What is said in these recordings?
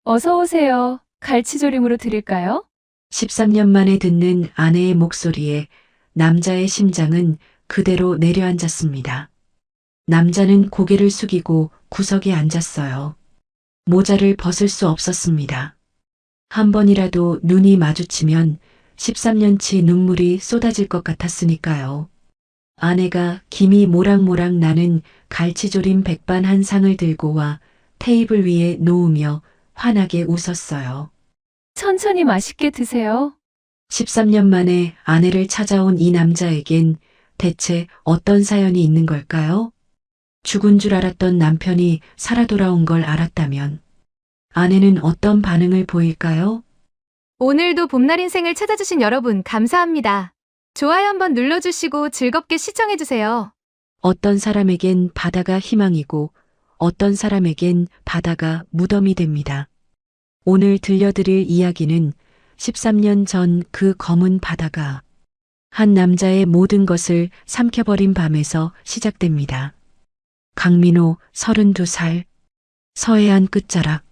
어서 오세요. 갈치조림으로 드릴까요? 13년 만에 듣는 아내의 목소리에 남자의 심장은 그대로 내려앉았습니다. 남자는 고개를 숙이고 구석에 앉았어요. 모자를 벗을 수 없었습니다. 한 번이라도 눈이 마주치면 13년치 눈물이 쏟아질 것 같았으니까요. 아내가 김이 모락모락 나는 갈치조림 백반 한 상을 들고 와 테이블 위에 놓으며 환하게 웃었어요. 천천히 맛있게 드세요. 13년 만에 아내를 찾아온 이 남자에겐 대체 어떤 사연이 있는 걸까요? 죽은 줄 알았던 남편이 살아 돌아온 걸 알았다면 아내는 어떤 반응을 보일까요? 오늘도 봄날 인생을 찾아주신 여러분 감사합니다. 좋아요 한번 눌러주시고 즐겁게 시청해주세요. 어떤 사람에겐 바다가 희망이고 어떤 사람에겐 바다가 무덤이 됩니다. 오늘 들려드릴 이야기는 13년 전 그 검은 바다가 한 남자의 모든 것을 삼켜버린 밤에서 시작됩니다. 강민호 32살, 서해안 끝자락,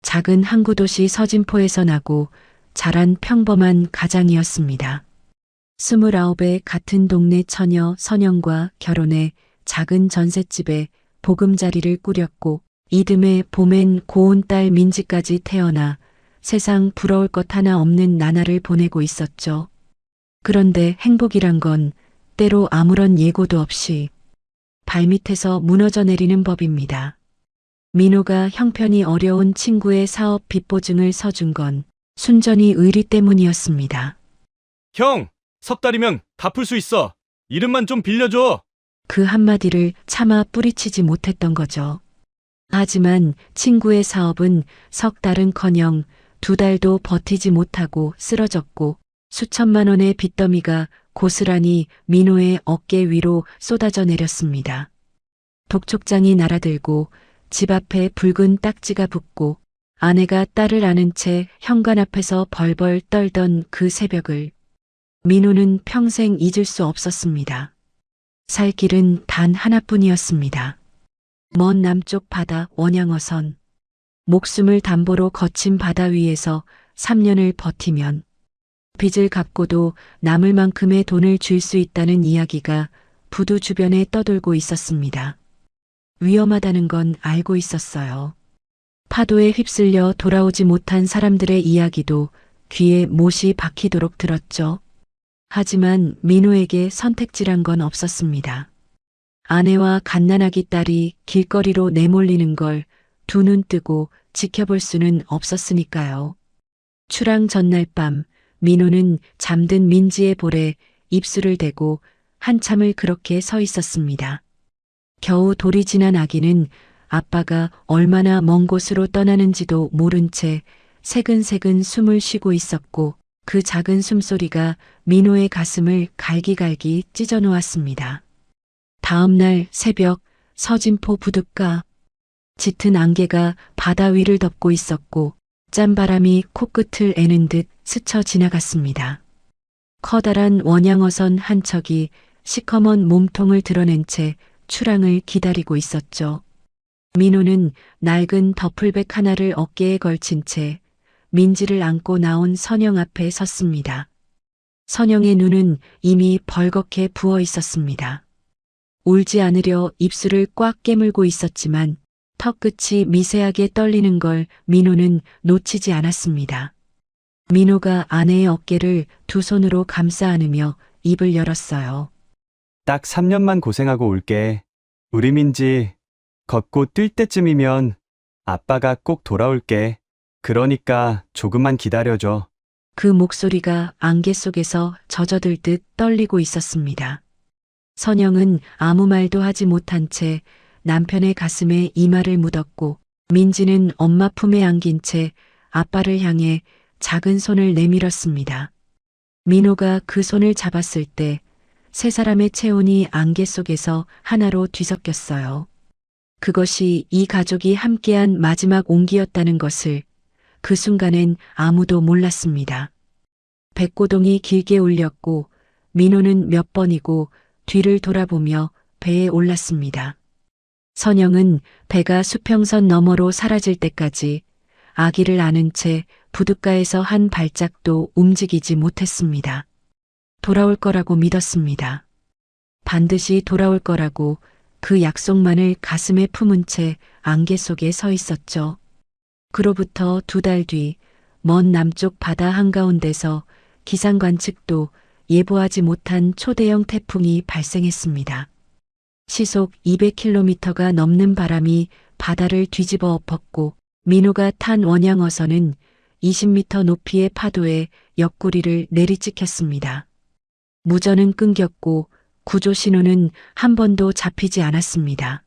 작은 항구 도시 서진포에서 나고 자란 평범한 가장이었습니다. 29의 같은 동네 처녀 선영과 결혼해 작은 전셋집에 보금자리를 꾸렸고 이듬해 봄엔 고운 딸 민지까지 태어나 세상 부러울 것 하나 없는 나날을 보내고 있었죠. 그런데 행복이란 건 때로 아무런 예고도 없이 발밑에서 무너져 내리는 법입니다. 민호가 형편이 어려운 친구의 사업 빚보증을 서준 건 순전히 의리 때문이었습니다. 형, 석 달이면 갚을 수 있어. 이름만 좀 빌려줘. 그 한마디를 차마 뿌리치지 못했던 거죠. 하지만 친구의 사업은 석 달은커녕 2달도 버티지 못하고 쓰러졌고 수천만 원의 빚더미가 고스란히 민호의 어깨 위로 쏟아져 내렸습니다. 독촉장이 날아들고 집 앞에 붉은 딱지가 붙고 아내가 딸을 안은 채 현관 앞에서 벌벌 떨던 그 새벽을 민호는 평생 잊을 수 없었습니다. 살 길은 단 하나뿐이었습니다. 먼 남쪽 바다 원양어선. 목숨을 담보로 거친 바다 위에서 3년을 버티면 빚을 갚고도 남을 만큼의 돈을 줄 수 있다는 이야기가 부두 주변에 떠돌고 있었습니다. 위험하다는 건 알고 있었어요. 파도에 휩쓸려 돌아오지 못한 사람들의 이야기도 귀에 못이 박히도록 들었죠. 하지만 민호에게 선택지란 건 없었습니다. 아내와 갓난아기 딸이 길거리로 내몰리는 걸 두 눈 뜨고 지켜볼 수는 없었으니까요. 출항 전날 밤 민호는 잠든 민지의 볼에 입술을 대고 한참을 그렇게 서 있었습니다. 겨우 돌이 지난 아기는 아빠가 얼마나 먼 곳으로 떠나는지도 모른 채 새근새근 숨을 쉬고 있었고 그 작은 숨소리가 민호의 가슴을 갈기갈기 찢어 놓았습니다. 다음 날 새벽 서진포 부둣가 짙은 안개가 바다 위를 덮고 있었고 짠바람이 코끝을 애는 듯 스쳐 지나갔습니다. 커다란 원양어선 한 척이 시커먼 몸통을 드러낸 채 출항을 기다리고 있었죠. 민호는 낡은 더플백 하나를 어깨에 걸친 채 민지를 안고 나온 선영 앞에 섰습니다. 선영의 눈은 이미 벌겋게 부어 있었습니다. 울지 않으려 입술을 꽉 깨물고 있었지만 턱끝이 미세하게 떨리는 걸 민호는 놓치지 않았습니다. 민호가 아내의 어깨를 두 손으로 감싸 안으며 입을 열었어요. 딱 3년만 고생하고 올게. 우리 민지, 걷고 뛸 때쯤이면 아빠가 꼭 돌아올게. 그러니까 조금만 기다려줘. 그 목소리가 안개 속에서 젖어들 듯 떨리고 있었습니다. 선영은 아무 말도 하지 못한 채 남편의 가슴에 이마를 묻었고 민지는 엄마 품에 안긴 채 아빠를 향해 작은 손을 내밀었습니다. 민호가 그 손을 잡았을 때 세 사람의 체온이 안개 속에서 하나로 뒤섞였어요. 그것이 이 가족이 함께한 마지막 온기였다는 것을 그 순간엔 아무도 몰랐습니다. 백고동이 길게 울렸고 민호는 몇 번이고 뒤를 돌아보며 배에 올랐습니다. 선영은 배가 수평선 너머로 사라질 때까지 아기를 안은 채 부둣가에서 한 발짝도 움직이지 못했습니다. 돌아올 거라고 믿었습니다. 반드시 돌아올 거라고 그 약속만을 가슴에 품은 채 안개 속에 서 있었죠. 그로부터 2달 뒤 먼 남쪽 바다 한가운데서 기상 관측도 예보하지 못한 초대형 태풍이 발생했습니다. 시속 200km가 넘는 바람이 바다를 뒤집어 엎었고 민호가 탄 원양어선은 20m 높이의 파도에 옆구리를 내리찍혔습니다. 무전은 끊겼고 구조 신호는 한 번도 잡히지 않았습니다.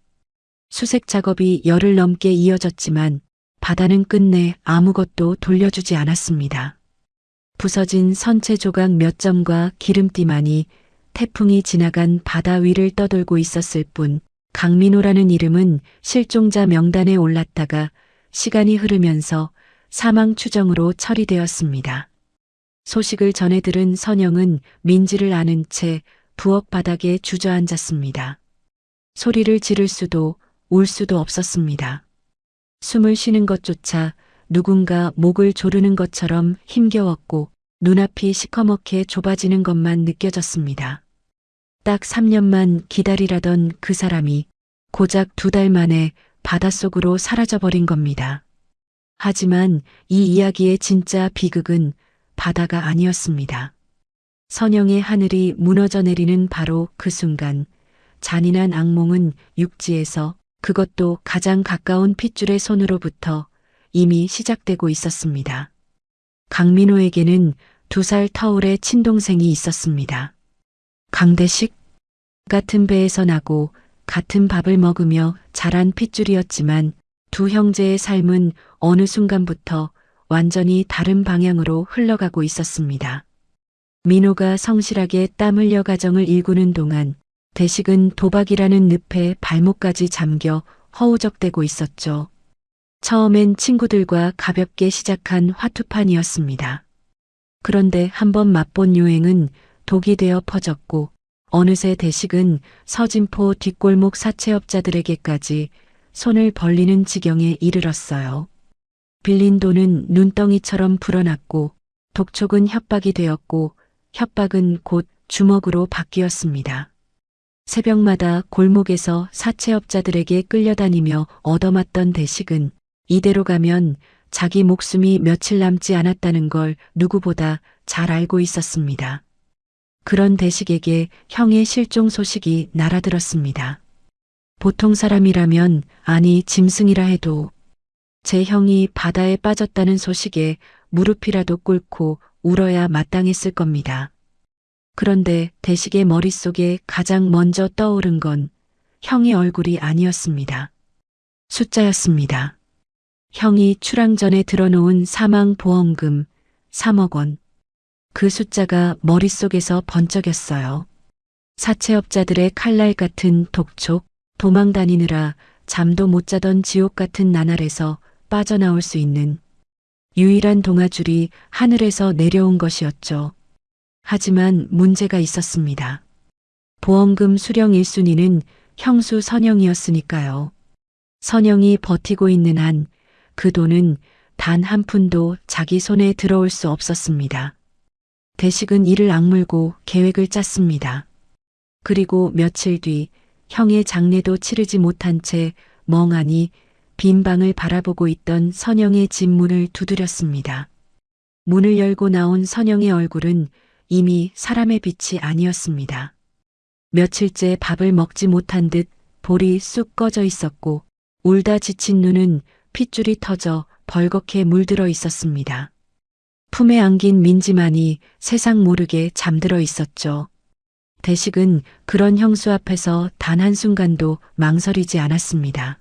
수색 작업이 열흘 넘게 이어졌지만 바다는 끝내 아무것도 돌려주지 않았습니다. 부서진 선체 조각 몇 점과 기름띠만이 태풍이 지나간 바다 위를 떠돌고 있었을 뿐 강민호라는 이름은 실종자 명단에 올랐다가 시간이 흐르면서 사망 추정으로 처리되었습니다. 소식을 전해 들은 선영은 민지를 안은 채 부엌 바닥에 주저앉았습니다. 소리를 지를 수도 울 수도 없었습니다. 숨을 쉬는 것조차 누군가 목을 조르는 것처럼 힘겨웠고 눈앞이 시커멓게 좁아지는 것만 느껴졌습니다. 딱 3년만 기다리라던 그 사람이 고작 2달 만에 바닷속으로 사라져버린 겁니다. 하지만 이 이야기의 진짜 비극은 바다가 아니었습니다. 선영의 하늘이 무너져 내리는 바로 그 순간 잔인한 악몽은 육지에서 그것도 가장 가까운 핏줄의 손으로부터 이미 시작되고 있었습니다. 강민호에게는 2살 터울의 친동생이 있었습니다. 강대식? 같은 배에서 나고 같은 밥을 먹으며 자란 핏줄이었지만 두 형제의 삶은 어느 순간부터 완전히 다른 방향으로 흘러가고 있었습니다. 민호가 성실하게 땀 흘려 가정을 일구는 동안 대식은 도박이라는 늪에 발목까지 잠겨 허우적대고 있었죠. 처음엔 친구들과 가볍게 시작한 화투판이었습니다. 그런데 한번 맛본 유행은 독이 되어 퍼졌고 어느새 대식은 서진포 뒷골목 사채업자들에게까지 손을 벌리는 지경에 이르렀어요. 빌린 돈은 눈덩이처럼 불어났고 독촉은 협박이 되었고 협박은 곧 주먹으로 바뀌었습니다. 새벽마다 골목에서 사채업자들에게 끌려다니며 얻어맞던 대식은 이대로 가면 자기 목숨이 며칠 남지 않았다는 걸 누구보다 잘 알고 있었습니다. 그런 대식에게 형의 실종 소식이 날아들었습니다. 보통 사람이라면 아니 짐승이라 해도 제 형이 바다에 빠졌다는 소식에 무릎이라도 꿇고 울어야 마땅했을 겁니다. 그런데 대식의 머릿속에 가장 먼저 떠오른 건 형의 얼굴이 아니었습니다. 숫자였습니다. 형이 출항 전에 들어놓은 사망보험금 3억 원. 그 숫자가 머릿속에서 번쩍였어요. 사채업자들의 칼날 같은 독촉, 도망 다니느라 잠도 못 자던 지옥 같은 나날에서 빠져나올 수 있는 유일한 동아줄이 하늘에서 내려온 것이었죠. 하지만 문제가 있었습니다. 보험금 수령 1순위는 형수 선영이었으니까요. 선영이 버티고 있는 한 그 돈은 단 한 푼도 자기 손에 들어올 수 없었습니다. 대식은 이를 악물고 계획을 짰습니다. 그리고 며칠 뒤 형의 장례도 치르지 못한 채 멍하니 빈 방을 바라보고 있던 선영의 집 문을 두드렸습니다. 문을 열고 나온 선영의 얼굴은 이미 사람의 빛이 아니었습니다. 며칠째 밥을 먹지 못한 듯 볼이 쑥 꺼져 있었고 울다 지친 눈은 핏줄이 터져 벌겋게 물들어 있었습니다. 품에 안긴 민지만이 세상 모르게 잠들어 있었죠. 대식은 그런 형수 앞에서 단 한순간도 망설이지 않았습니다.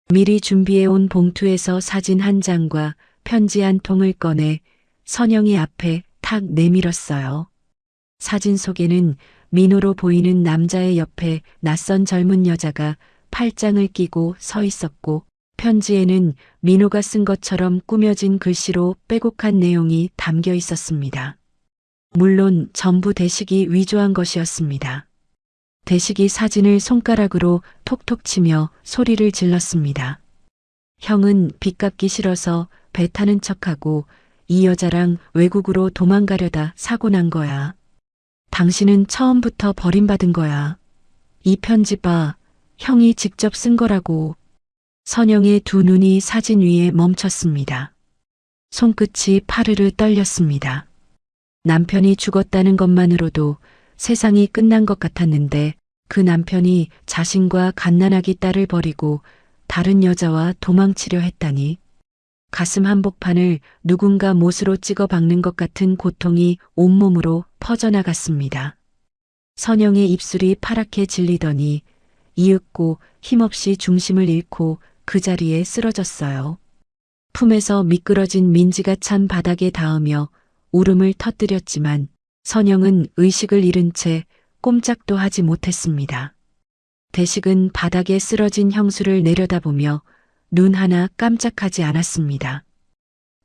미리 준비해온 봉투에서 사진 한 장과 편지 한 통을 꺼내 선영이 앞에 탁 내밀었어요. 사진 속에는 민호로 보이는 남자의 옆에 낯선 젊은 여자가 팔짱을 끼고 서 있었고 편지에는 민호가 쓴 것처럼 꾸며진 글씨로 빼곡한 내용이 담겨 있었습니다. 물론 전부 대식이 위조한 것이었습니다. 대식이 사진을 손가락으로 톡톡 치며 소리를 질렀습니다. 형은 빚 갚기 싫어서 배 타는 척하고 이 여자랑 외국으로 도망가려다 사고 난 거야. 당신은 처음부터 버림받은 거야. 이 편지 봐. 형이 직접 쓴 거라고. 선영의 두 눈이 사진 위에 멈췄습니다. 손끝이 파르르 떨렸습니다. 남편이 죽었다는 것만으로도 세상이 끝난 것 같았는데 그 남편이 자신과 갓난아기 딸을 버리고 다른 여자와 도망치려 했다니. 가슴 한복판을 누군가 못으로 찍어 박는 것 같은 고통이 온몸으로 퍼져나갔습니다. 선영의 입술이 파랗게 질리더니 이윽고 힘없이 중심을 잃고 그 자리에 쓰러졌어요. 품에서 미끄러진 민지가 찬 바닥에 닿으며 울음을 터뜨렸지만 선영은 의식을 잃은 채 꼼짝도 하지 못했습니다. 대식은 바닥에 쓰러진 형수를 내려다보며 눈 하나 깜짝하지 않았습니다.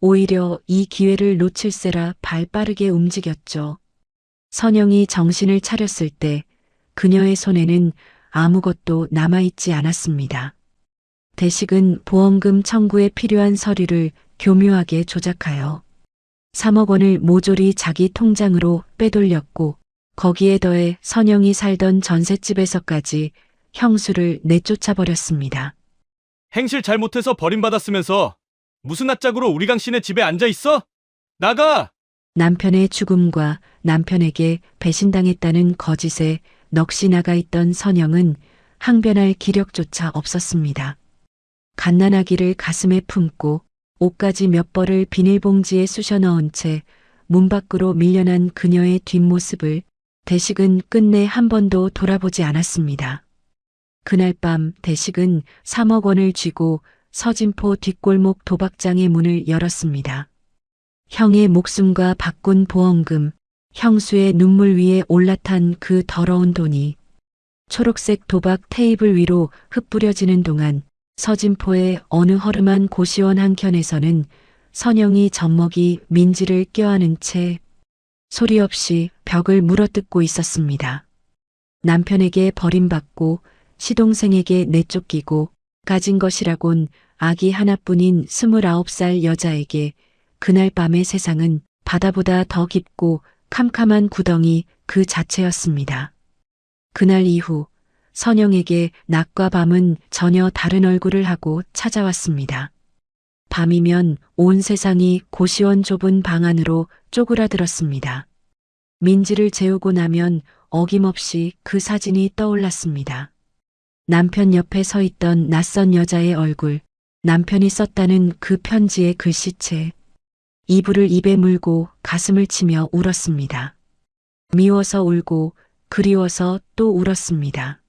오히려 이 기회를 놓칠세라 발 빠르게 움직였죠. 선영이 정신을 차렸을 때 그녀의 손에는 아무것도 남아있지 않았습니다. 대식은 보험금 청구에 필요한 서류를 교묘하게 조작하여 3억 원을 모조리 자기 통장으로 빼돌렸고 거기에 더해 선영이 살던 전셋집에서까지 형수를 내쫓아버렸습니다. 행실 잘못해서 버림받았으면서 무슨 낯짝으로 우리 강씨네 집에 앉아 있어? 나가! 남편의 죽음과 남편에게 배신당했다는 거짓에 넋이 나가 있던 선영은 항변할 기력조차 없었습니다. 갓난아기를 가슴에 품고 옷까지 몇 벌을 비닐봉지에 쑤셔 넣은 채 문 밖으로 밀려난 그녀의 뒷모습을 대식은 끝내 한 번도 돌아보지 않았습니다. 그날 밤 대식은 3억 원을 쥐고 서진포 뒷골목 도박장의 문을 열었습니다. 형의 목숨과 바꾼 보험금, 형수의 눈물 위에 올라탄 그 더러운 돈이 초록색 도박 테이블 위로 흩뿌려지는 동안 서진포의 어느 허름한 고시원 한켠에서는 선영이 젖먹이 민지를 껴안은 채 소리 없이 벽을 물어뜯고 있었습니다. 남편에게 버림받고 시동생에게 내쫓기고 가진 것이라곤 아기 하나뿐인 29살 여자에게 그날 밤의 세상은 바다보다 더 깊고 캄캄한 구덩이 그 자체였습니다. 그날 이후 선영에게 낮과 밤은 전혀 다른 얼굴을 하고 찾아왔습니다. 밤이면 온 세상이 고시원 좁은 방 안으로 쪼그라들었습니다. 민지를 재우고 나면 어김없이 그 사진이 떠올랐습니다. 남편 옆에 서 있던 낯선 여자의 얼굴, 남편이 썼다는 그 편지의 글씨체. 이불을 입에 물고 가슴을 치며 울었습니다. 미워서 울고 그리워서 또 울었습니다.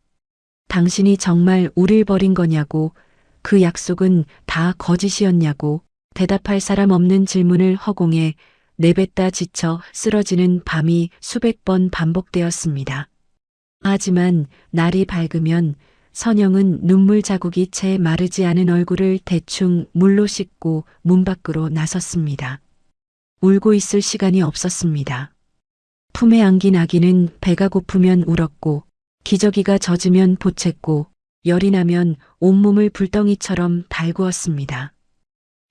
당신이 정말 우릴 버린 거냐고, 그 약속은 다 거짓이었냐고 대답할 사람 없는 질문을 허공에 내뱉다 지쳐 쓰러지는 밤이 수백 번 반복되었습니다. 하지만 날이 밝으면 선영은 눈물 자국이 채 마르지 않은 얼굴을 대충 물로 씻고 문 밖으로 나섰습니다. 울고 있을 시간이 없었습니다. 품에 안긴 아기는 배가 고프면 울었고 기저귀가 젖으면 보챘고 열이 나면 온몸을 불덩이처럼 달구었습니다.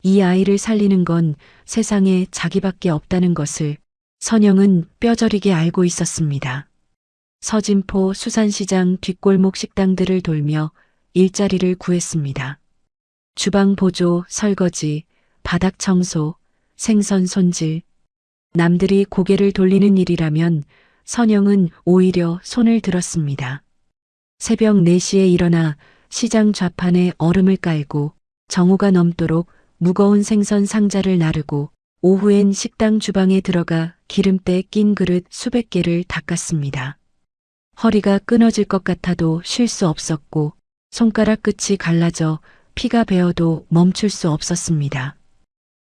이 아이를 살리는 건 세상에 자기밖에 없다는 것을 선영은 뼈저리게 알고 있었습니다. 서진포 수산시장 뒷골목 식당들을 돌며 일자리를 구했습니다. 주방 보조, 설거지, 바닥 청소, 생선 손질. 남들이 고개를 돌리는 일이라면 선영은 오히려 손을 들었습니다. 새벽 4시에 일어나 시장 좌판에 얼음을 깔고 정오가 넘도록 무거운 생선 상자를 나르고 오후엔 식당 주방에 들어가 기름때 낀 그릇 수백 개를 닦았습니다. 허리가 끊어질 것 같아도 쉴 수 없었고 손가락 끝이 갈라져 피가 배어도 멈출 수 없었습니다.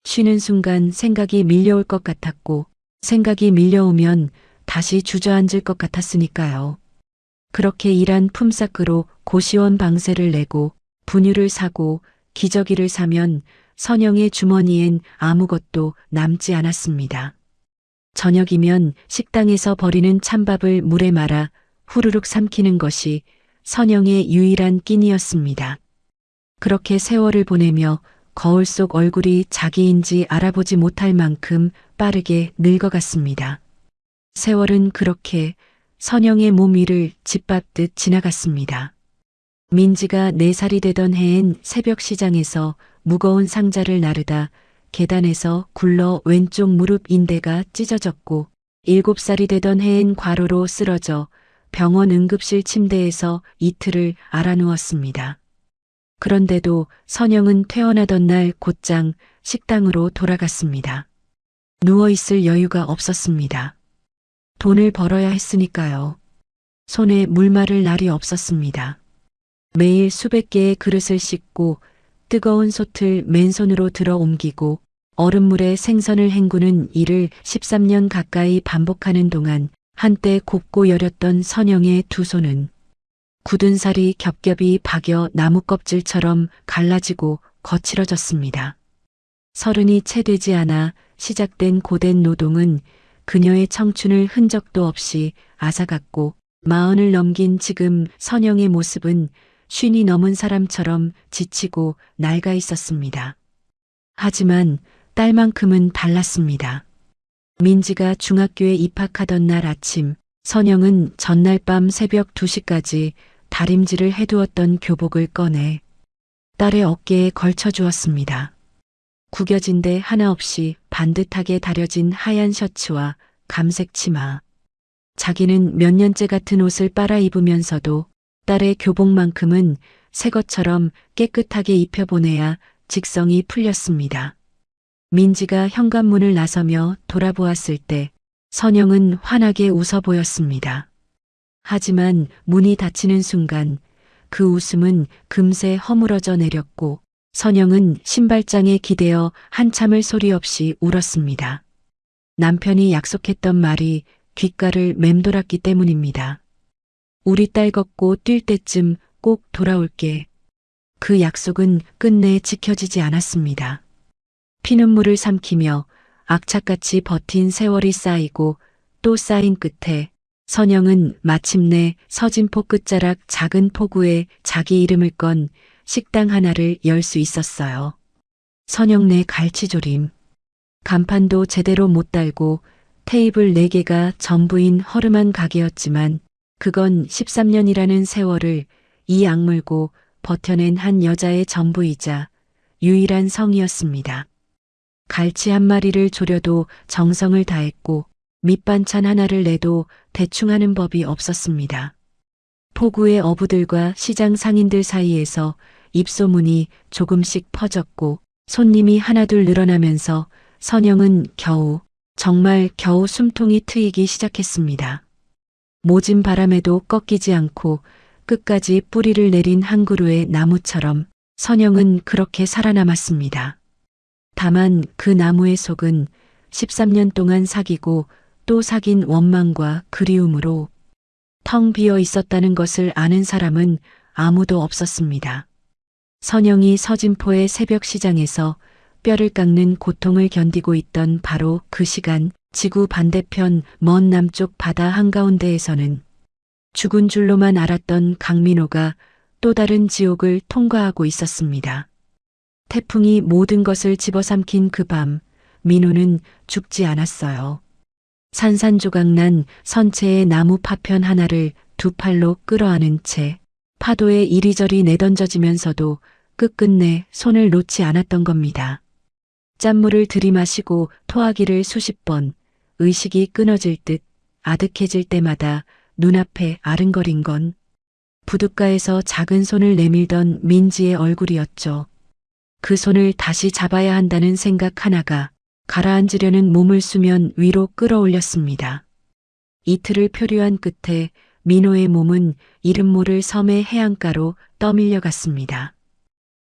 쉬는 순간 생각이 밀려올 것 같았고 생각이 밀려오면 다시 주저앉을 것 같았으니까요. 그렇게 일한 품삯으로 고시원 방세를 내고 분유를 사고 기저귀를 사면 선영의 주머니엔 아무것도 남지 않았습니다. 저녁이면 식당에서 버리는 찬밥을 물에 말아 후루룩 삼키는 것이 선영의 유일한 끼니였습니다. 그렇게 세월을 보내며 거울 속 얼굴이 자기인지 알아보지 못할 만큼 빠르게 늙어갔습니다. 세월은 그렇게 선영의 몸 위를 짓밟듯 지나갔습니다. 민지가 4살이 되던 해엔 새벽 시장에서 무거운 상자를 나르다 계단에서 굴러 왼쪽 무릎 인대가 찢어졌고 7살이 되던 해엔 과로로 쓰러져 병원 응급실 침대에서 이틀을 앓아누웠습니다. 그런데도 선영은 퇴원하던 날 곧장 식당으로 돌아갔습니다. 누워있을 여유가 없었습니다. 돈을 벌어야 했으니까요. 손에 물 마를 날이 없었습니다. 매일 수백 개의 그릇을 씻고 뜨거운 솥을 맨손으로 들어 옮기고 얼음물에 생선을 헹구는 일을 13년 가까이 반복하는 동안 한때 곱고 여렸던 선영의 두 손은 굳은 살이 겹겹이 박여 나무 껍질처럼 갈라지고 거칠어졌습니다. 30이 채 되지 않아 시작된 고된 노동은 그녀의 청춘을 흔적도 없이 앗아갔고 40을 넘긴 지금 선영의 모습은 50이 넘은 사람처럼 지치고 낡아 있었습니다. 하지만 딸만큼은 달랐습니다. 민지가 중학교에 입학하던 날 아침, 선영은 전날 밤 새벽 2시까지 다림질을 해두었던 교복을 꺼내 딸의 어깨에 걸쳐 주었습니다. 구겨진 데 하나 없이 반듯하게 다려진 하얀 셔츠와 감색 치마. 자기는 몇 년째 같은 옷을 빨아 입으면서도 딸의 교복만큼은 새 것처럼 깨끗하게 입혀보내야 직성이 풀렸습니다. 민지가 현관문을 나서며 돌아보았을 때 선영은 환하게 웃어 보였습니다. 하지만 문이 닫히는 순간 그 웃음은 금세 허물어져 내렸고 선영은 신발장에 기대어 한참을 소리 없이 울었습니다. 남편이 약속했던 말이 귓가를 맴돌았기 때문입니다. 우리 딸 걷고 뛸 때쯤 꼭 돌아올게. 그 약속은 끝내 지켜지지 않았습니다. 피눈물을 삼키며 악착같이 버틴 세월이 쌓이고 또 쌓인 끝에 선영은 마침내 서진포 끝자락 작은 포구에 자기 이름을 건 식당 하나를 열 수 있었어요. 선영네 갈치조림. 간판도 제대로 못 달고 테이블 4개가 전부인 허름한 가게였지만 그건 13년이라는 세월을 이 악물고 버텨낸 한 여자의 전부이자 유일한 성이었습니다. 갈치 한 마리를 조려도 정성을 다했고 밑반찬 하나를 내도 대충 하는 법이 없었습니다. 포구의 어부들과 시장 상인들 사이에서 입소문이 조금씩 퍼졌고 손님이 하나둘 늘어나면서 선영은 정말 겨우 숨통이 트이기 시작했습니다. 모진 바람에도 꺾이지 않고 끝까지 뿌리를 내린 한 그루의 나무처럼 선영은 그렇게 살아남았습니다. 다만 그 나무의 속은 13년 동안 사귀고 또 사귄 원망과 그리움으로 텅 비어 있었다는 것을 아는 사람은 아무도 없었습니다. 선영이 서진포의 새벽 시장에서 뼈를 깎는 고통을 견디고 있던 바로 그 시간 지구 반대편 먼 남쪽 바다 한가운데에서는 죽은 줄로만 알았던 강민호가 또 다른 지옥을 통과하고 있었습니다. 태풍이 모든 것을 집어삼킨 그 밤, 민호는 죽지 않았어요. 산산조각난 선체의 나무 파편 하나를 두 팔로 끌어안은 채 파도에 이리저리 내던져지면서도 끝끝내 손을 놓지 않았던 겁니다. 짠물을 들이마시고 토하기를 수십 번, 의식이 끊어질 듯 아득해질 때마다 눈앞에 아른거린 건 부둣가에서 작은 손을 내밀던 민지의 얼굴이었죠. 그 손을 다시 잡아야 한다는 생각 하나가 가라앉으려는 몸을 수면 위로 끌어올렸습니다. 이틀을 표류한 끝에 민호의 몸은 이름 모를 섬의 해안가로 떠밀려 갔습니다.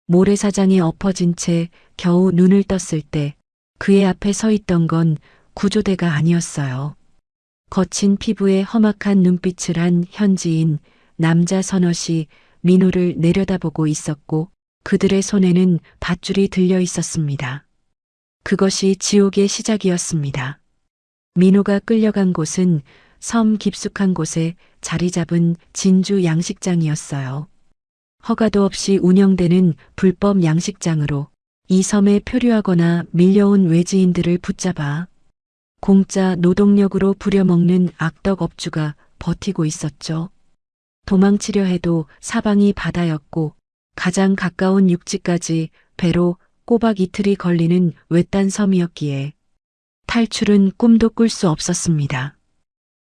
모래사장에 엎어진 채 겨우 눈을 떴을 때 그의 앞에 서 있던 건 구조대가 아니었어요. 거친 피부에 험악한 눈빛을 한 현지인 남자 서너시 민호를 내려다보고 있었고 그들의 손에는 밧줄이 들려 있었습니다. 그것이 지옥의 시작이었습니다. 민호가 끌려간 곳은 섬 깊숙한 곳에 자리 잡은 진주 양식장이었어요. 허가도 없이 운영되는 불법 양식장으로 이 섬에 표류하거나 밀려온 외지인들을 붙잡아 공짜 노동력으로 부려먹는 악덕 업주가 버티고 있었죠. 도망치려 해도 사방이 바다였고 가장 가까운 육지까지 배로 꼬박 이틀이 걸리는 외딴 섬이었기에 탈출은 꿈도 꿀 수 없었습니다.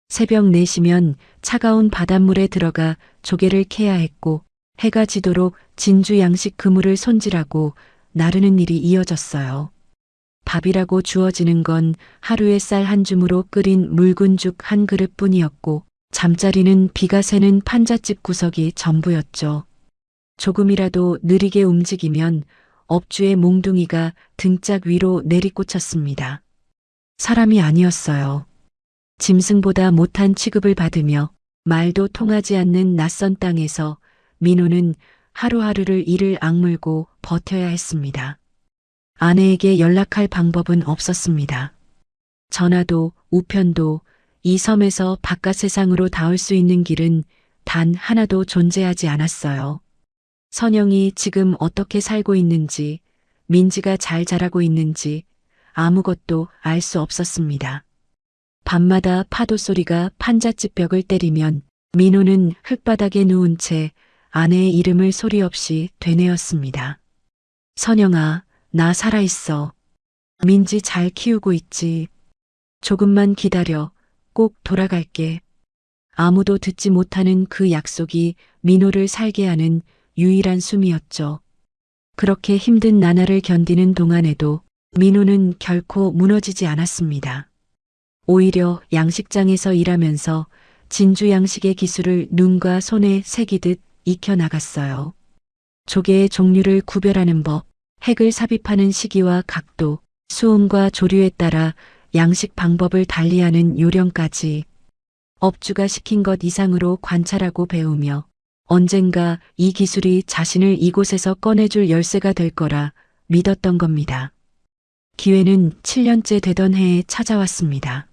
새벽 4시면 차가운 바닷물에 들어가 조개를 캐야 했고 해가 지도록 진주 양식 그물을 손질하고 나르는 일이 이어졌어요. 밥이라고 주어지는 건 하루에 쌀 한 줌으로 끓인 묽은 죽 한 그릇뿐이었고 잠자리는 비가 새는 판잣집 구석이 전부였죠. 조금이라도 느리게 움직이면 업주의 몽둥이가 등짝 위로 내리꽂혔습니다. 사람이 아니었어요. 짐승보다 못한 취급을 받으며 말도 통하지 않는 낯선 땅에서 민호는 하루하루를 이를 악물고 버텨야 했습니다. 아내에게 연락할 방법은 없었습니다. 전화도 우편도 이 섬에서 바깥 세상으로 닿을 수 있는 길은 단 하나도 존재하지 않았어요. 선영이 지금 어떻게 살고 있는지, 민지가 잘 자라고 있는지 아무것도 알 수 없었습니다. 밤마다 파도 소리가 판잣집 벽을 때리면 민호는 흙바닥에 누운 채 아내의 이름을 소리 없이 되뇌었습니다. 선영아, 나 살아있어. 민지 잘 키우고 있지. 조금만 기다려. 꼭 돌아갈게. 아무도 듣지 못하는 그 약속이 민호를 살게 하는 유일한 숨이었죠. 그렇게 힘든 나날을 견디는 동안에도 민호는 결코 무너지지 않았습니다. 오히려 양식장에서 일하면서 진주 양식의 기술을 눈과 손에 새기듯 익혀나갔어요. 조개의 종류를 구별하는 법, 핵을 삽입하는 시기와 각도, 수온과 조류에 따라 양식 방법을 달리하는 요령까지 업주가 시킨 것 이상으로 관찰하고 배우며 언젠가 이 기술이 자신을 이곳에서 꺼내줄 열쇠가 될 거라 믿었던 겁니다. 기회는 7년째 되던 해에 찾아왔습니다.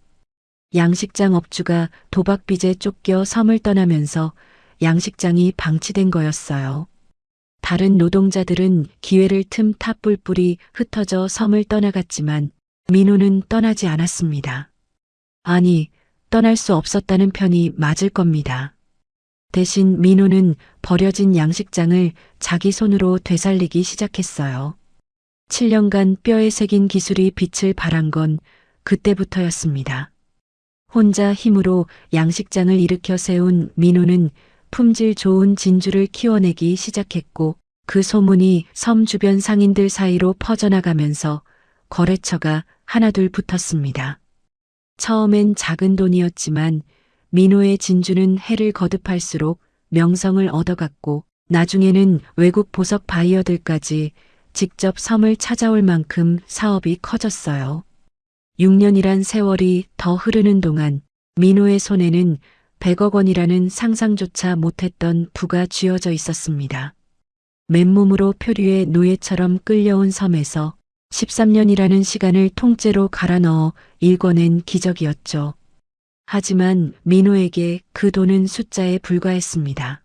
양식장 업주가 도박빚에 쫓겨 섬을 떠나면서 양식장이 방치된 거였어요. 다른 노동자들은 기회를 틈 타 뿔뿔이 흩어져 섬을 떠나갔지만 민호는 떠나지 않았습니다. 아니, 떠날 수 없었다는 편이 맞을 겁니다. 대신 민호는 버려진 양식장을 자기 손으로 되살리기 시작했어요. 7년간 뼈에 새긴 기술이 빛을 발한 건 그때부터였습니다. 혼자 힘으로 양식장을 일으켜 세운 민호는 품질 좋은 진주를 키워내기 시작했고 그 소문이 섬 주변 상인들 사이로 퍼져나가면서 거래처가 하나둘 붙었습니다. 처음엔 작은 돈이었지만 민호의 진주는 해를 거듭할수록 명성을 얻어갔고 나중에는 외국 보석 바이어들까지 직접 섬을 찾아올 만큼 사업이 커졌어요. 6년이란 세월이 더 흐르는 동안 민호의 손에는 100억 원이라는 상상조차 못했던 부가 쥐어져 있었습니다. 맨몸으로 표류의 노예처럼 끌려온 섬에서 13년이라는 시간을 통째로 갈아 넣어 일궈낸 기적이었죠. 하지만 민호에게 그 돈은 숫자에 불과했습니다.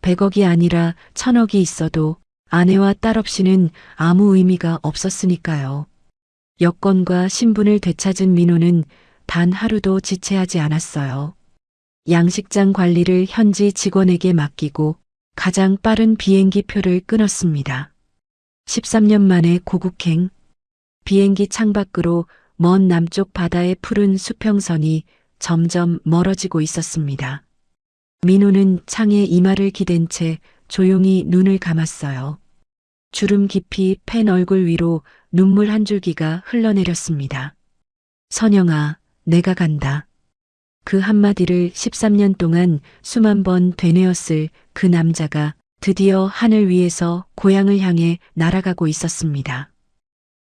100억이 아니라 1000억이 있어도 아내와 딸 없이는 아무 의미가 없었으니까요. 여권과 신분을 되찾은 민호는 단 하루도 지체하지 않았어요. 양식장 관리를 현지 직원에게 맡기고 가장 빠른 비행기 표를 끊었습니다. 13년 만에 고국행, 비행기 창밖으로 먼 남쪽 바다의 푸른 수평선이 점점 멀어지고 있었습니다. 민호는 창에 이마를 기댄 채 조용히 눈을 감았어요. 주름 깊이 팬 얼굴 위로 눈물 한 줄기가 흘러내렸습니다. 선영아, 내가 간다. 그 한마디를 13년 동안 수만 번 되뇌었을 그 남자가 드디어 하늘 위에서 고향을 향해 날아가고 있었습니다.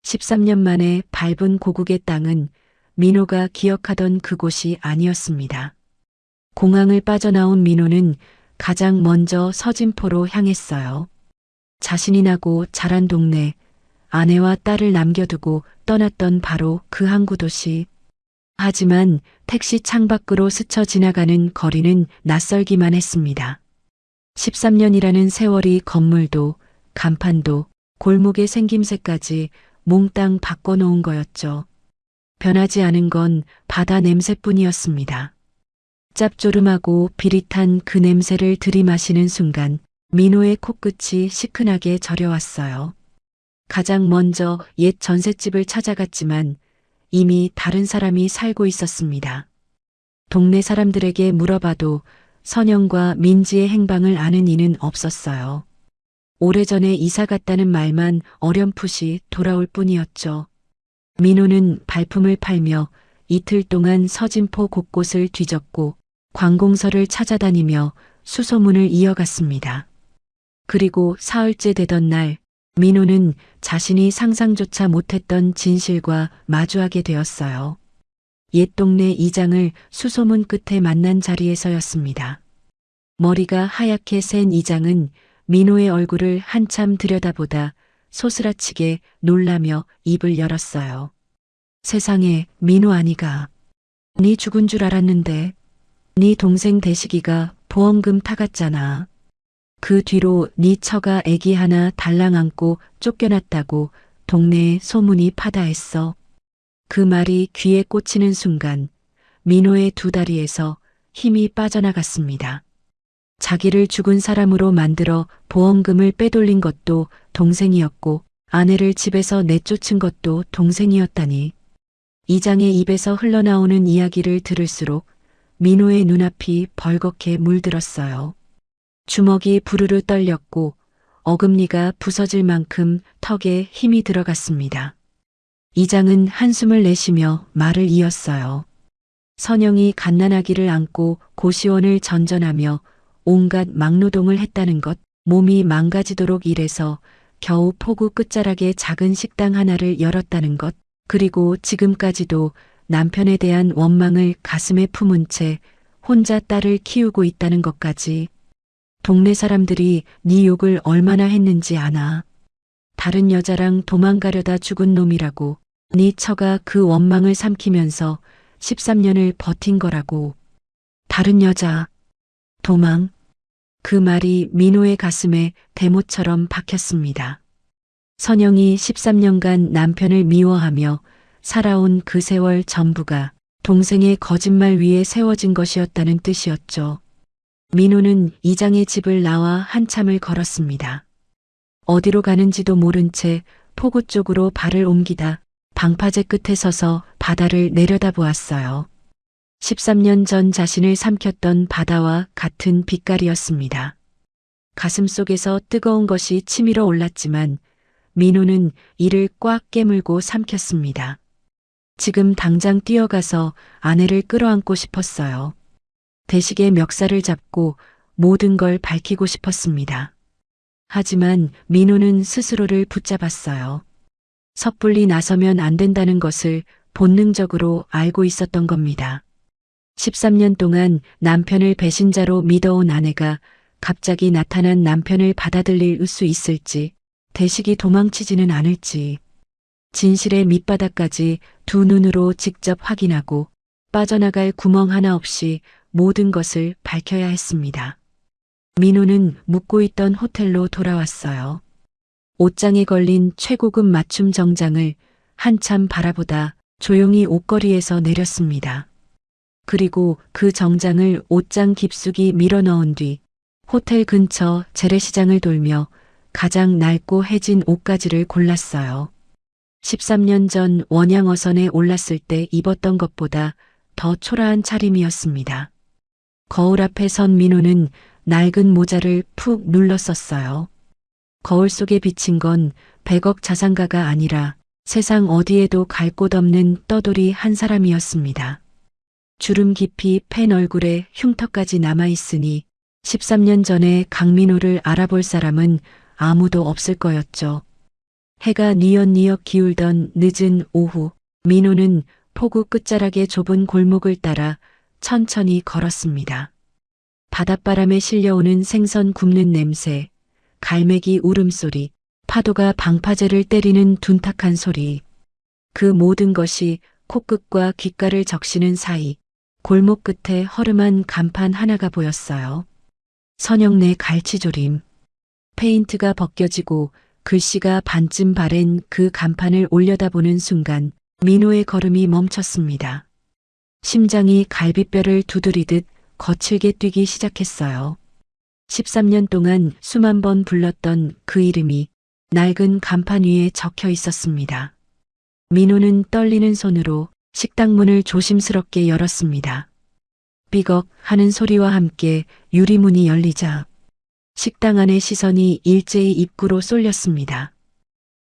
13년 만에 밟은 고국의 땅은 민호가 기억하던 그곳이 아니었습니다. 공항을 빠져나온 민호는 가장 먼저 서진포로 향했어요. 자신이 나고 자란 동네, 아내와 딸을 남겨두고 떠났던 바로 그 항구 도시. 하지만 택시 창밖으로 스쳐 지나가는 거리는 낯설기만 했습니다. 13년이라는 세월이 건물도 간판도 골목의 생김새까지 몽땅 바꿔놓은 거였죠. 변하지 않은 건 바다 냄새뿐이었습니다. 짭조름하고 비릿한 그 냄새를 들이마시는 순간 민호의 코끝이 시큰하게 저려왔어요. 가장 먼저 옛 전셋집을 찾아갔지만 이미 다른 사람이 살고 있었습니다. 동네 사람들에게 물어봐도 선영과 민지의 행방을 아는 이는 없었어요. 오래전에 이사 갔다는 말만 어렴풋이 돌아올 뿐이었죠. 민호는 발품을 팔며 이틀 동안 서진포 곳곳을 뒤졌고 관공서를 찾아다니며 수소문을 이어갔습니다. 그리고 사흘째 되던 날 민호는 자신이 상상조차 못했던 진실과 마주하게 되었어요. 옛 동네 이장을 수소문 끝에 만난 자리에서였습니다. 머리가 하얗게 센 이장은 민호의 얼굴을 한참 들여다보다 소스라치게 놀라며 입을 열었어요. 세상에, 민호 아니가. 네 죽은 줄 알았는데. 네 동생 대식이가 보험금 타갔잖아. 그 뒤로 네 처가 애기 하나 달랑 안고 쫓겨났다고 동네에 소문이 파다했어. 그 말이 귀에 꽂히는 순간 민호의 두 다리에서 힘이 빠져나갔습니다. 자기를 죽은 사람으로 만들어 보험금을 빼돌린 것도 동생이었고 아내를 집에서 내쫓은 것도 동생이었다니. 이장의 입에서 흘러나오는 이야기를 들을수록 민호의 눈앞이 벌겋게 물들었어요. 주먹이 부르르 떨렸고 어금니가 부서질 만큼 턱에 힘이 들어갔습니다. 이장은 한숨을 내쉬며 말을 이었어요. 선영이 갓난아기를 안고 고시원을 전전하며 온갖 막노동을 했다는 것, 몸이 망가지도록 일해서 겨우 포구 끝자락에 작은 식당 하나를 열었다는 것, 그리고 지금까지도 남편에 대한 원망을 가슴에 품은 채 혼자 딸을 키우고 있다는 것까지. 동네 사람들이 네 욕을 얼마나 했는지 아나. 다른 여자랑 도망가려다 죽은 놈이라고. 네 처가 그 원망을 삼키면서 13년을 버틴 거라고. 다른 여자. 도망. 그 말이 민호의 가슴에 대못처럼 박혔습니다. 선영이 13년간 남편을 미워하며 살아온 그 세월 전부가 동생의 거짓말 위에 세워진 것이었다는 뜻이었죠. 민호는 이장의 집을 나와 한참을 걸었습니다. 어디로 가는지도 모른 채 포구 쪽으로 발을 옮기다 방파제 끝에 서서 바다를 내려다보았어요. 13년 전 자신을 삼켰던 바다와 같은 빛깔이었습니다. 가슴속에서 뜨거운 것이 치밀어 올랐지만 민호는 이를 꽉 깨물고 삼켰습니다. 지금 당장 뛰어가서 아내를 끌어안고 싶었어요. 대식의 멱살을 잡고 모든 걸 밝히고 싶었습니다. 하지만 민호는 스스로를 붙잡았어요. 섣불리 나서면 안 된다는 것을 본능적으로 알고 있었던 겁니다. 13년 동안 남편을 배신자로 믿어온 아내가 갑자기 나타난 남편을 받아들일 수 있을지, 대식이 도망치지는 않을지, 진실의 밑바닥까지 두 눈으로 직접 확인하고 빠져나갈 구멍 하나 없이 모든 것을 밝혀야 했습니다. 민호는 묵고 있던 호텔로 돌아왔어요. 옷장에 걸린 최고급 맞춤 정장을 한참 바라보다 조용히 옷걸이에서 내렸습니다. 그리고 그 정장을 옷장 깊숙이 밀어넣은 뒤 호텔 근처 재래시장을 돌며 가장 낡고 해진 옷가지를 골랐어요. 13년 전 원양어선에 올랐을 때 입었던 것보다 더 초라한 차림이었습니다. 거울 앞에 선 민호는 낡은 모자를 푹 눌렀었어요. 거울 속에 비친 건 100억 자산가가 아니라 세상 어디에도 갈 곳 없는 떠돌이 한 사람이었습니다. 주름 깊이 팬 얼굴에 흉터까지 남아있으니 13년 전에 강민호를 알아볼 사람은 아무도 없을 거였죠. 해가 뉘엿뉘엿 기울던 늦은 오후, 민호는 포구 끝자락의 좁은 골목을 따라 천천히 걸었습니다. 바닷바람에 실려오는 생선 굽는 냄새, 갈매기 울음소리, 파도가 방파제를 때리는 둔탁한 소리. 그 모든 것이 코끝과 귓가를 적시는 사이 골목 끝에 허름한 간판 하나가 보였어요. 선영네 갈치조림. 페인트가 벗겨지고 글씨가 반쯤 바랜 그 간판을 올려다보는 순간 민호의 걸음이 멈췄습니다. 심장이 갈비뼈를 두드리듯 거칠게 뛰기 시작했어요. 13년 동안 수만 번 불렀던 그 이름이 낡은 간판 위에 적혀 있었습니다. 민호는 떨리는 손으로 식당 문을 조심스럽게 열었습니다. 삐걱 하는 소리와 함께 유리문이 열리자 식당 안의 시선이 일제히 입구로 쏠렸습니다.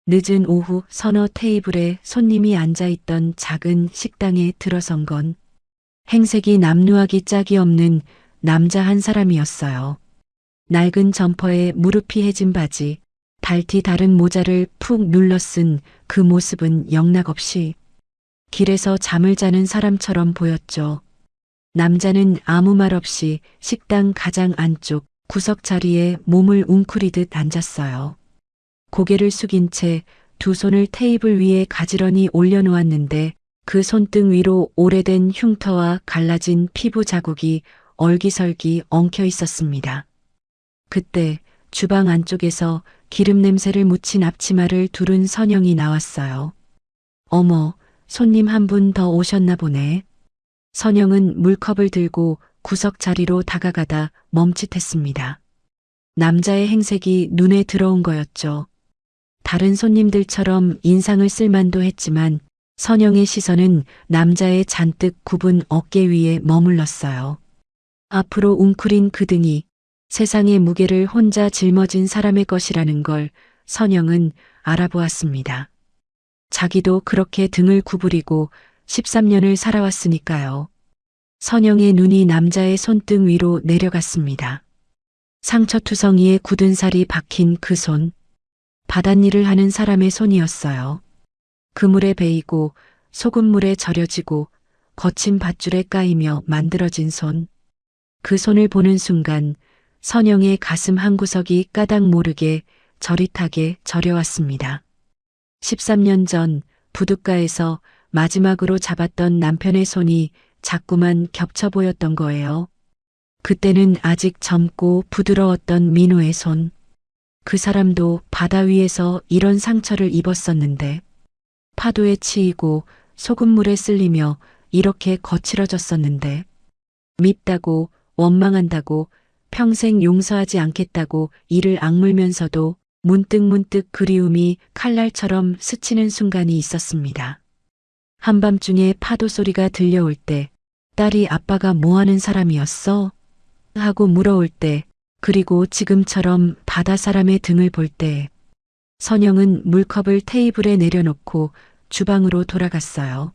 늦은 오후 서너 테이블에 손님이 앉아있던 작은 식당에 들어선 건 행색이 남루하기 짝이 없는 남자 한 사람이었어요. 낡은 점퍼에 무릎이 해진 바지, 달티 다른 모자를 푹 눌러 쓴 그 모습은 영락없이 길에서 잠을 자는 사람처럼 보였죠. 남자는 아무 말 없이 식당 가장 안쪽 구석 자리에 몸을 웅크리듯 앉았어요. 고개를 숙인 채 두 손을 테이블 위에 가지런히 올려놓았는데 그 손등 위로 오래된 흉터와 갈라진 피부 자국이 얼기설기 엉켜 있었습니다. 그때 주방 안쪽에서 기름 냄새를 묻힌 앞치마를 두른 선영이 나왔어요. 어머, 손님 한 분 더 오셨나 보네. 선영은 물컵을 들고 구석 자리로 다가가다 멈칫했습니다. 남자의 행색이 눈에 들어온 거였죠. 다른 손님들처럼 인상을 쓸만도 했지만 선영의 시선은 남자의 잔뜩 굽은 어깨 위에 머물렀어요. 앞으로 웅크린 그 등이 세상의 무게를 혼자 짊어진 사람의 것이라는 걸 선영은 알아보았습니다. 자기도 그렇게 등을 구부리고 13년을 살아왔으니까요. 선영의 눈이 남자의 손등 위로 내려갔습니다. 상처투성이에 굳은 살이 박힌 그 손, 바닷일을 하는 사람의 손이었어요. 그물에 베이고 소금물에 절여지고 거친 밧줄에 까이며 만들어진 손. 그 손을 보는 순간 선영의 가슴 한구석이 까닭 모르게 저릿하게 저려왔습니다. 13년 전 부둣가에서 마지막으로 잡았던 남편의 손이 자꾸만 겹쳐 보였던 거예요. 그때는 아직 젊고 부드러웠던 민호의 손. 그 사람도 바다 위에서 이런 상처를 입었었는데 파도에 치이고 소금물에 쓸리며 이렇게 거칠어졌었는데 밉다고 원망한다고 평생 용서하지 않겠다고 이를 악물면서도 문득문득 그리움이 칼날처럼 스치는 순간이 있었습니다. 한밤중에 파도 소리가 들려올 때 딸이 아빠가 뭐하는 사람이었어? 하고 물어올 때 그리고 지금처럼 바다 사람의 등을 볼 때 선영은 물컵을 테이블에 내려놓고 주방으로 돌아갔어요.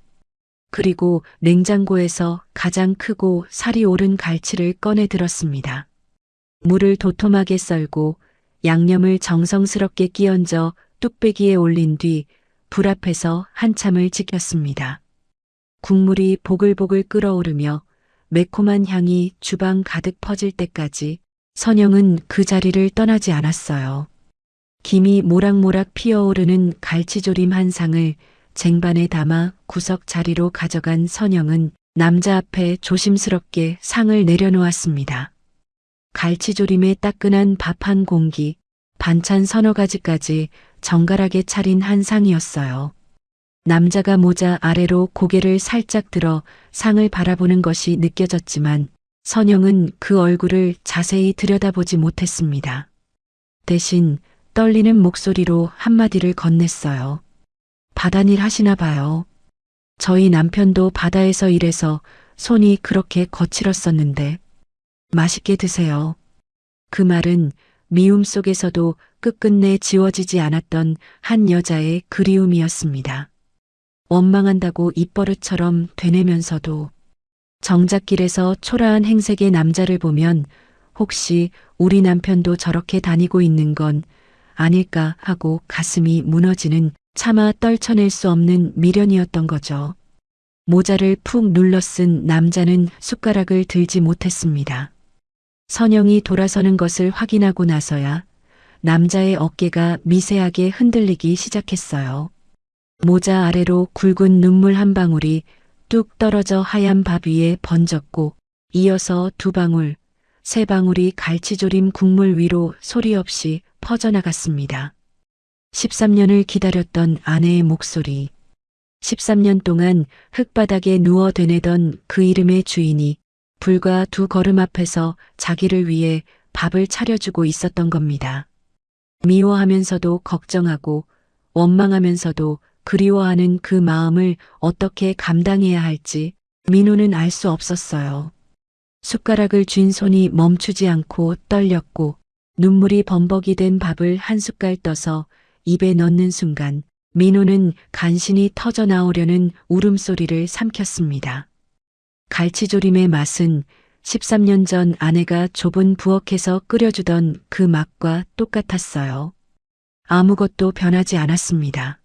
그리고 냉장고에서 가장 크고 살이 오른 갈치를 꺼내 들었습니다. 물을 도톰하게 썰고 양념을 정성스럽게 끼얹어 뚝배기에 올린 뒤 불 앞에서 한참을 지켰습니다. 국물이 보글보글 끓어오르며 매콤한 향이 주방 가득 퍼질 때까지 선영은 그 자리를 떠나지 않았어요. 김이 모락모락 피어오르는 갈치조림 한 상을 쟁반에 담아 구석 자리로 가져간 선영은 남자 앞에 조심스럽게 상을 내려놓았습니다. 갈치조림에 따끈한 밥 한 공기, 반찬 서너 가지까지 정갈하게 차린 한 상이었어요. 남자가 모자 아래로 고개를 살짝 들어 상을 바라보는 것이 느껴졌지만 선영은 그 얼굴을 자세히 들여다보지 못했습니다. 대신 떨리는 목소리로 한마디를 건넸어요. 바다일 하시나 봐요. 저희 남편도 바다에서 일해서 손이 그렇게 거칠었었는데 맛있게 드세요. 그 말은 미움 속에서도 끝끝내 지워지지 않았던 한 여자의 그리움이었습니다. 원망한다고 입버릇처럼 되뇌면서도 정잣길에서 초라한 행색의 남자를 보면 혹시 우리 남편도 저렇게 다니고 있는 건 아닐까 하고 가슴이 무너지는 차마 떨쳐낼 수 없는 미련이었던 거죠. 모자를 푹 눌러 쓴 남자는 숟가락을 들지 못했습니다. 선영이 돌아서는 것을 확인하고 나서야 남자의 어깨가 미세하게 흔들리기 시작했어요. 모자 아래로 굵은 눈물 한 방울이 뚝 떨어져 하얀 밥 위에 번졌고 이어서 두 방울, 세 방울이 갈치조림 국물 위로 소리 없이 퍼져나갔습니다. 13년을 기다렸던 아내의 목소리. 13년 동안 흙바닥에 누워 되뇌던 그 이름의 주인이 불과 2걸음 앞에서 자기를 위해 밥을 차려주고 있었던 겁니다. 미워하면서도 걱정하고 원망하면서도 그리워하는 그 마음을 어떻게 감당해야 할지 민호는 알 수 없었어요. 숟가락을 쥔 손이 멈추지 않고 떨렸고 눈물이 범벅이 된 밥을 한 숟갈 떠서 입에 넣는 순간 민호는 간신히 터져 나오려는 울음소리를 삼켰습니다. 갈치조림의 맛은 13년 전 아내가 좁은 부엌에서 끓여주던 그 맛과 똑같았어요. 아무것도 변하지 않았습니다.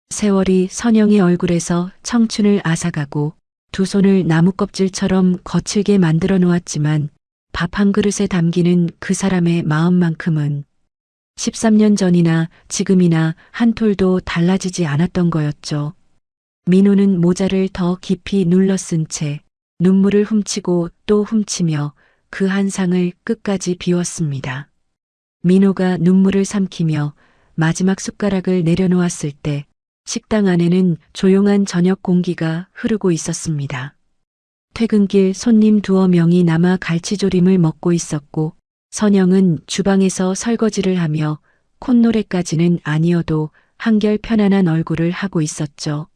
세월이 선영의 얼굴에서 청춘을 앗아가고 두 손을 나무껍질처럼 거칠게 만들어 놓았지만 밥 한 그릇에 담기는 그 사람의 마음만큼은 13년 전이나 지금이나 한 톨도 달라지지 않았던 거였죠. 민호는 모자를 더 깊이 눌러 쓴 채 눈물을 훔치고 또 훔치며 그 한 상을 끝까지 비웠습니다. 민호가 눈물을 삼키며 마지막 숟가락을 내려놓았을 때 식당 안에는 조용한 저녁 공기가 흐르고 있었습니다. 퇴근길 손님 2명이 남아 갈치조림을 먹고 있었고 선영은 주방에서 설거지를 하며 콧노래까지는 아니어도 한결 편안한 얼굴을 하고 있었죠.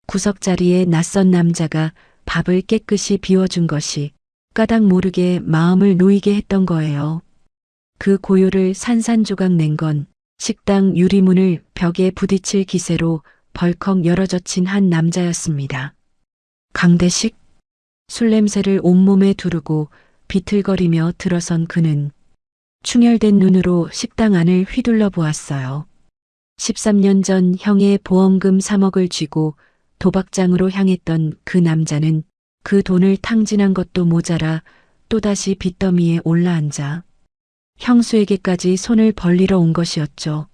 구석자리에 낯선 남자가 밥을 깨끗이 비워준 것이 까닭 모르게 마음을 놓이게 했던 거예요. 그 고요를 산산조각 낸 건 식당 유리문을 벽에 부딪힐 기세로 벌컥 열어젖힌 한 남자였습니다. 강대식? 술 냄새를 온몸에 두르고 비틀거리며 들어선 그는 충혈된 눈으로 식당 안을 휘둘러 보았어요. 13년 전 형의 보험금 3억을 쥐고 도박장으로 향했던 그 남자는 그 돈을 탕진한 것도 모자라 또다시 빚더미에 올라앉아 형수에게까지 손을 벌리러 온 것이었죠.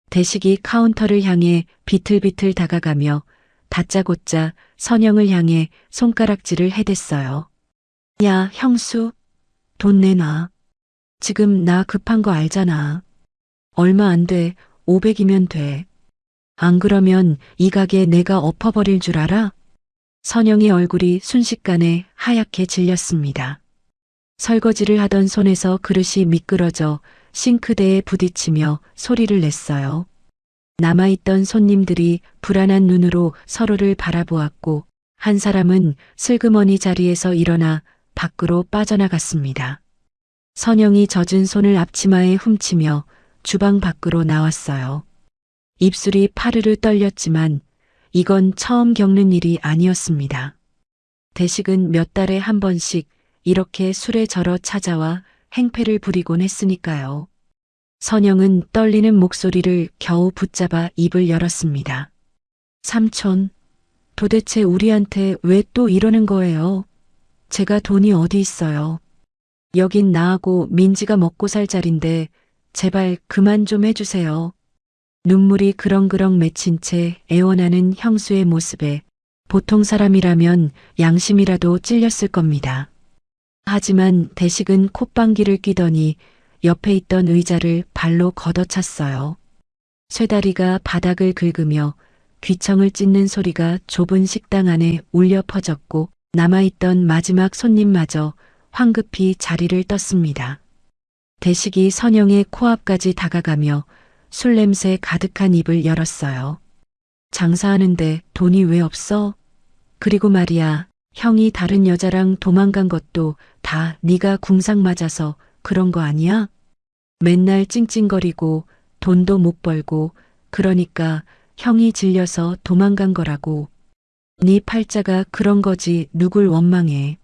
대식이 카운터를 향해 비틀비틀 다가가며 다짜고짜 선영을 향해 손가락질을 해댔어요. 야, 형수, 돈 내놔. 지금 나 급한 거 알잖아. 얼마 안 돼, 500이면 돼. 안 그러면 이 가게 내가 엎어버릴 줄 알아? 선영의 얼굴이 순식간에 하얗게 질렸습니다. 설거지를 하던 손에서 그릇이 미끄러져 싱크대에 부딪히며 소리를 냈어요. 남아있던 손님들이 불안한 눈으로 서로를 바라보았고 한 사람은 슬그머니 자리에서 일어나 밖으로 빠져나갔습니다. 선영이 젖은 손을 앞치마에 훔치며 주방 밖으로 나왔어요. 입술이 파르르 떨렸지만 이건 처음 겪는 일이 아니었습니다. 대식은 몇 달에 한 번씩 이렇게 술에 절어 찾아와 행패를 부리곤 했으니까요. 선영은 떨리는 목소리를 겨우 붙잡아 입을 열었습니다. 삼촌, 도대체 우리한테 왜 또 이러는 거예요? 제가 돈이 어디 있어요? 여긴 나하고 민지가 먹고 살 자리인데 제발 그만 좀 해주세요. 눈물이 그렁그렁 맺힌 채 애원하는 형수의 모습에 보통 사람이라면 양심이라도 찔렸을 겁니다. 하지만 대식은 콧방귀를 뀌더니 옆에 있던 의자를 발로 걷어찼어요. 쇠다리가 바닥을 긁으며 귀청을 찢는 소리가 좁은 식당 안에 울려 퍼졌고 남아있던 마지막 손님마저 황급히 자리를 떴습니다. 대식이 선영의 코앞까지 다가가며 술 냄새 가득한 입을 열었어요. 장사하는데 돈이 왜 없어? 그리고 말이야, 형이 다른 여자랑 도망간 것도 다 네가 궁상 맞아서 그런 거 아니야? 맨날 찡찡거리고 돈도 못 벌고 그러니까 형이 질려서 도망간 거라고. 네 팔자가 그런 거지 누굴 원망해.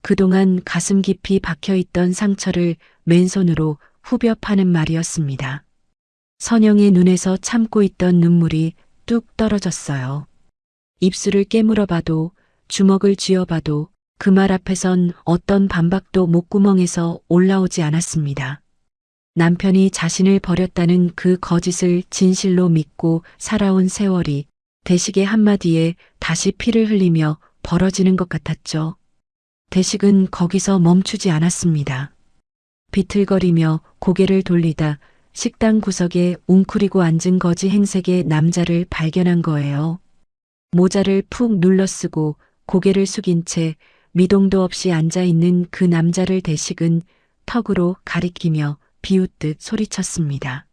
그동안 가슴 깊이 박혀있던 상처를 맨손으로 후벼 파는 말이었습니다. 선영의 눈에서 참고 있던 눈물이 뚝 떨어졌어요. 입술을 깨물어 봐도 주먹을 쥐어 봐도 그 말 앞에선 어떤 반박도 목구멍에서 올라오지 않았습니다. 남편이 자신을 버렸다는 그 거짓을 진실로 믿고 살아온 세월이 대식의 한마디에 다시 피를 흘리며 벌어지는 것 같았죠. 대식은 거기서 멈추지 않았습니다. 비틀거리며 고개를 돌리다 식당 구석에 웅크리고 앉은 거지 행색의 남자를 발견한 거예요. 모자를 푹 눌러 쓰고 고개를 숙인 채 미동도 없이 앉아있는 그 남자를 대식은 턱으로 가리키며 비웃듯 소리쳤습니다.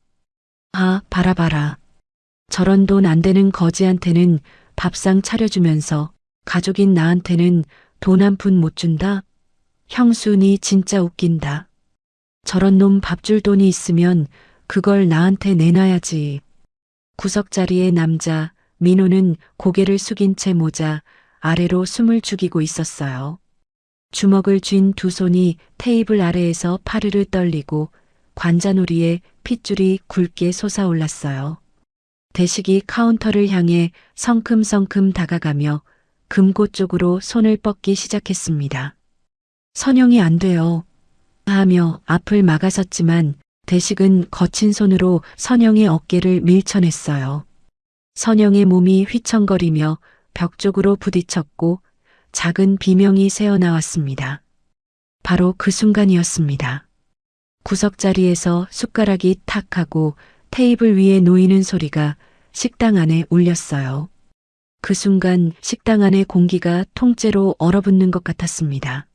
아, 봐라. 저런 돈 안 되는 거지한테는 밥상 차려주면서 가족인 나한테는 돈 한 푼 못 준다? 형수니 진짜 웃긴다. 저런 놈 밥 줄 돈이 있으면 그걸 나한테 내놔야지. 구석자리의 남자 민호는 고개를 숙인 채 모자 아래로 숨을 죽이고 있었어요. 주먹을 쥔 두 손이 테이블 아래에서 파르르 떨리고 관자놀이에 핏줄이 굵게 솟아올랐어요. 대식이 카운터를 향해 성큼성큼 다가가며 금고 쪽으로 손을 뻗기 시작했습니다. 선영이 안 돼요. 하며 앞을 막아섰지만 대식은 거친 손으로 선영의 어깨를 밀쳐냈어요. 선영의 몸이 휘청거리며 벽 쪽으로 부딪혔고 작은 비명이 새어나왔습니다. 바로 그 순간이었습니다. 구석자리에서 숟가락이 탁 하고 테이블 위에 놓이는 소리가 식당 안에 울렸어요. 그 순간 식당 안의 공기가 통째로 얼어붙는 것 같았습니다.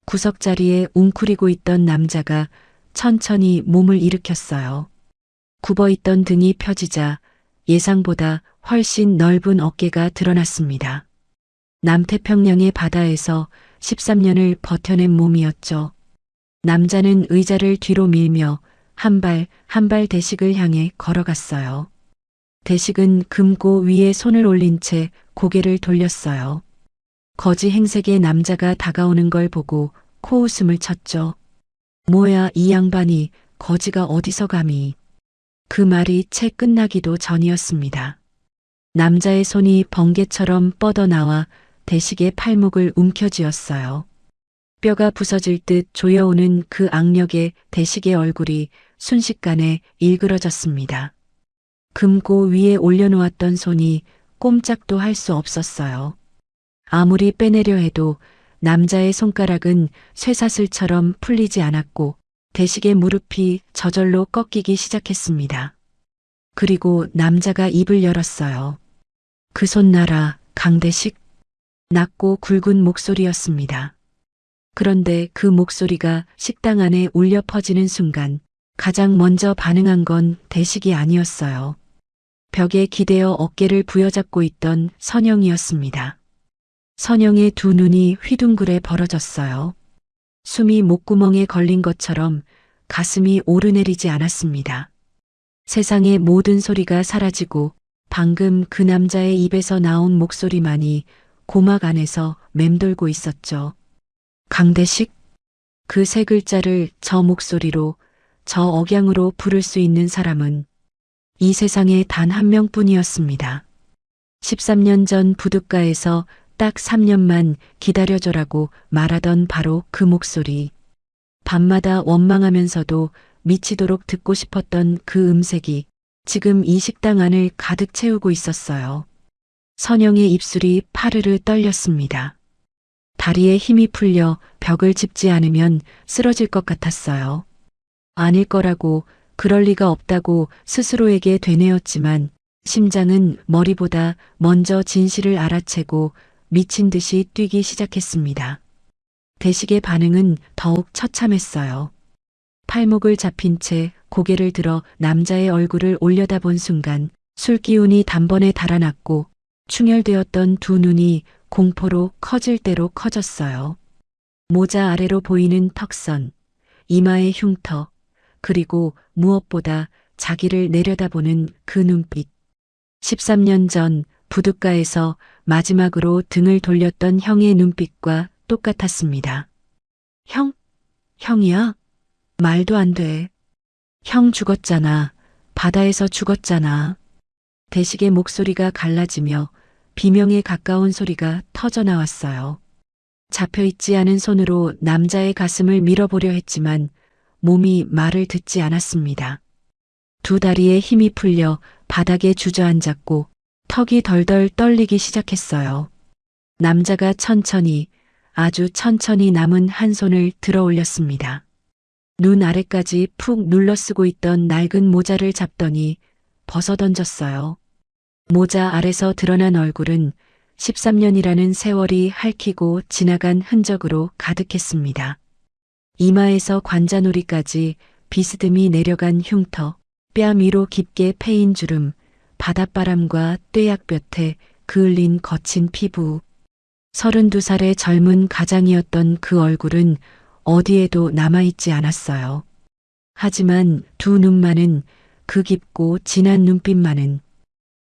구석자리에 웅크리고 있던 남자가 천천히 몸을 일으켰어요. 굽어있던 등이 펴지자 예상보다 훨씬 넓은 어깨가 드러났습니다. 남태평양의 바다에서 13년을 버텨낸 몸이었죠. 남자는 의자를 뒤로 밀며 한 발 한 발 대식을 향해 걸어갔어요. 대식은 금고 위에 손을 올린 채 고개를 돌렸어요. 거지 행색의 남자가 다가오는 걸 보고 코웃음을 쳤죠. 뭐야 이 양반이 거지가 어디서 감히. 그 말이 채 끝나기도 전이었습니다. 남자의 손이 번개처럼 뻗어나와 대식의 팔목을 움켜쥐었어요. 뼈가 부서질 듯 조여오는 그 악력에 대식의 얼굴이 순식간에 일그러졌습니다. 금고 위에 올려놓았던 손이 꼼짝도 할 수 없었어요. 아무리 빼내려 해도 남자의 손가락은 쇠사슬처럼 풀리지 않았고 대식의 무릎이 저절로 꺾이기 시작했습니다. 그리고 남자가 입을 열었어요. 그 손 놔라, 강대식. 낮고 굵은 목소리였습니다. 그런데 그 목소리가 식당 안에 울려 퍼지는 순간 가장 먼저 반응한 건 대식이 아니었어요. 벽에 기대어 어깨를 부여잡고 있던 선영이었습니다. 선영의 두 눈이 휘둥그레 벌어졌어요. 숨이 목구멍에 걸린 것처럼 가슴이 오르내리지 않았습니다. 세상의 모든 소리가 사라지고 방금 그 남자의 입에서 나온 목소리만이 고막 안에서 맴돌고 있었죠. 강대식? 그 세 글자를 저 목소리로, 저 억양으로 부를 수 있는 사람은 이 세상에 단 한 명뿐이었습니다. 13년 전 부둣가에서 딱 3년만 기다려줘라고 말하던 바로 그 목소리. 밤마다 원망하면서도 미치도록 듣고 싶었던 그 음색이 지금 이 식당 안을 가득 채우고 있었어요. 선영의 입술이 파르르 떨렸습니다. 다리에 힘이 풀려 벽을 짚지 않으면 쓰러질 것 같았어요. 아닐 거라고, 그럴 리가 없다고 스스로에게 되뇌었지만 심장은 머리보다 먼저 진실을 알아채고 미친 듯이 뛰기 시작했습니다. 대식의 반응은 더욱 처참했어요. 팔목을 잡힌 채 고개를 들어 남자의 얼굴을 올려다본 순간 술 기운이 단번에 달아났고 충혈되었던 두 눈이 공포로 커질 대로 커졌어요. 모자 아래로 보이는 턱선, 이마의 흉터, 그리고 무엇보다 자기를 내려다보는 그 눈빛. 13년 전 부둣가에서 마지막으로 등을 돌렸던 형의 눈빛과 똑같았습니다. 형이야? 말도 안 돼. 형 죽었잖아. 바다에서 죽었잖아. 대식의 목소리가 갈라지며 비명에 가까운 소리가 터져나왔어요. 잡혀있지 않은 손으로 남자의 가슴을 밀어보려 했지만 몸이 말을 듣지 않았습니다. 두 다리에 힘이 풀려 바닥에 주저앉았고 턱이 덜덜 떨리기 시작했어요. 남자가 천천히, 아주 천천히 남은 한 손을 들어 올렸습니다. 눈 아래까지 푹 눌러쓰고 있던 낡은 모자를 잡더니 벗어던졌어요. 모자 아래서 드러난 얼굴은 13년이라는 세월이 핥히고 지나간 흔적으로 가득했습니다. 이마에서 관자놀이까지 비스듬히 내려간 흉터, 뺨 위로 깊게 패인 주름, 바닷바람과 떼약볕에 그을린 거친 피부. 32살의 젊은 가장이었던 그 얼굴은 어디에도 남아있지 않았어요. 하지만 두 눈만은, 그 깊고 진한 눈빛만은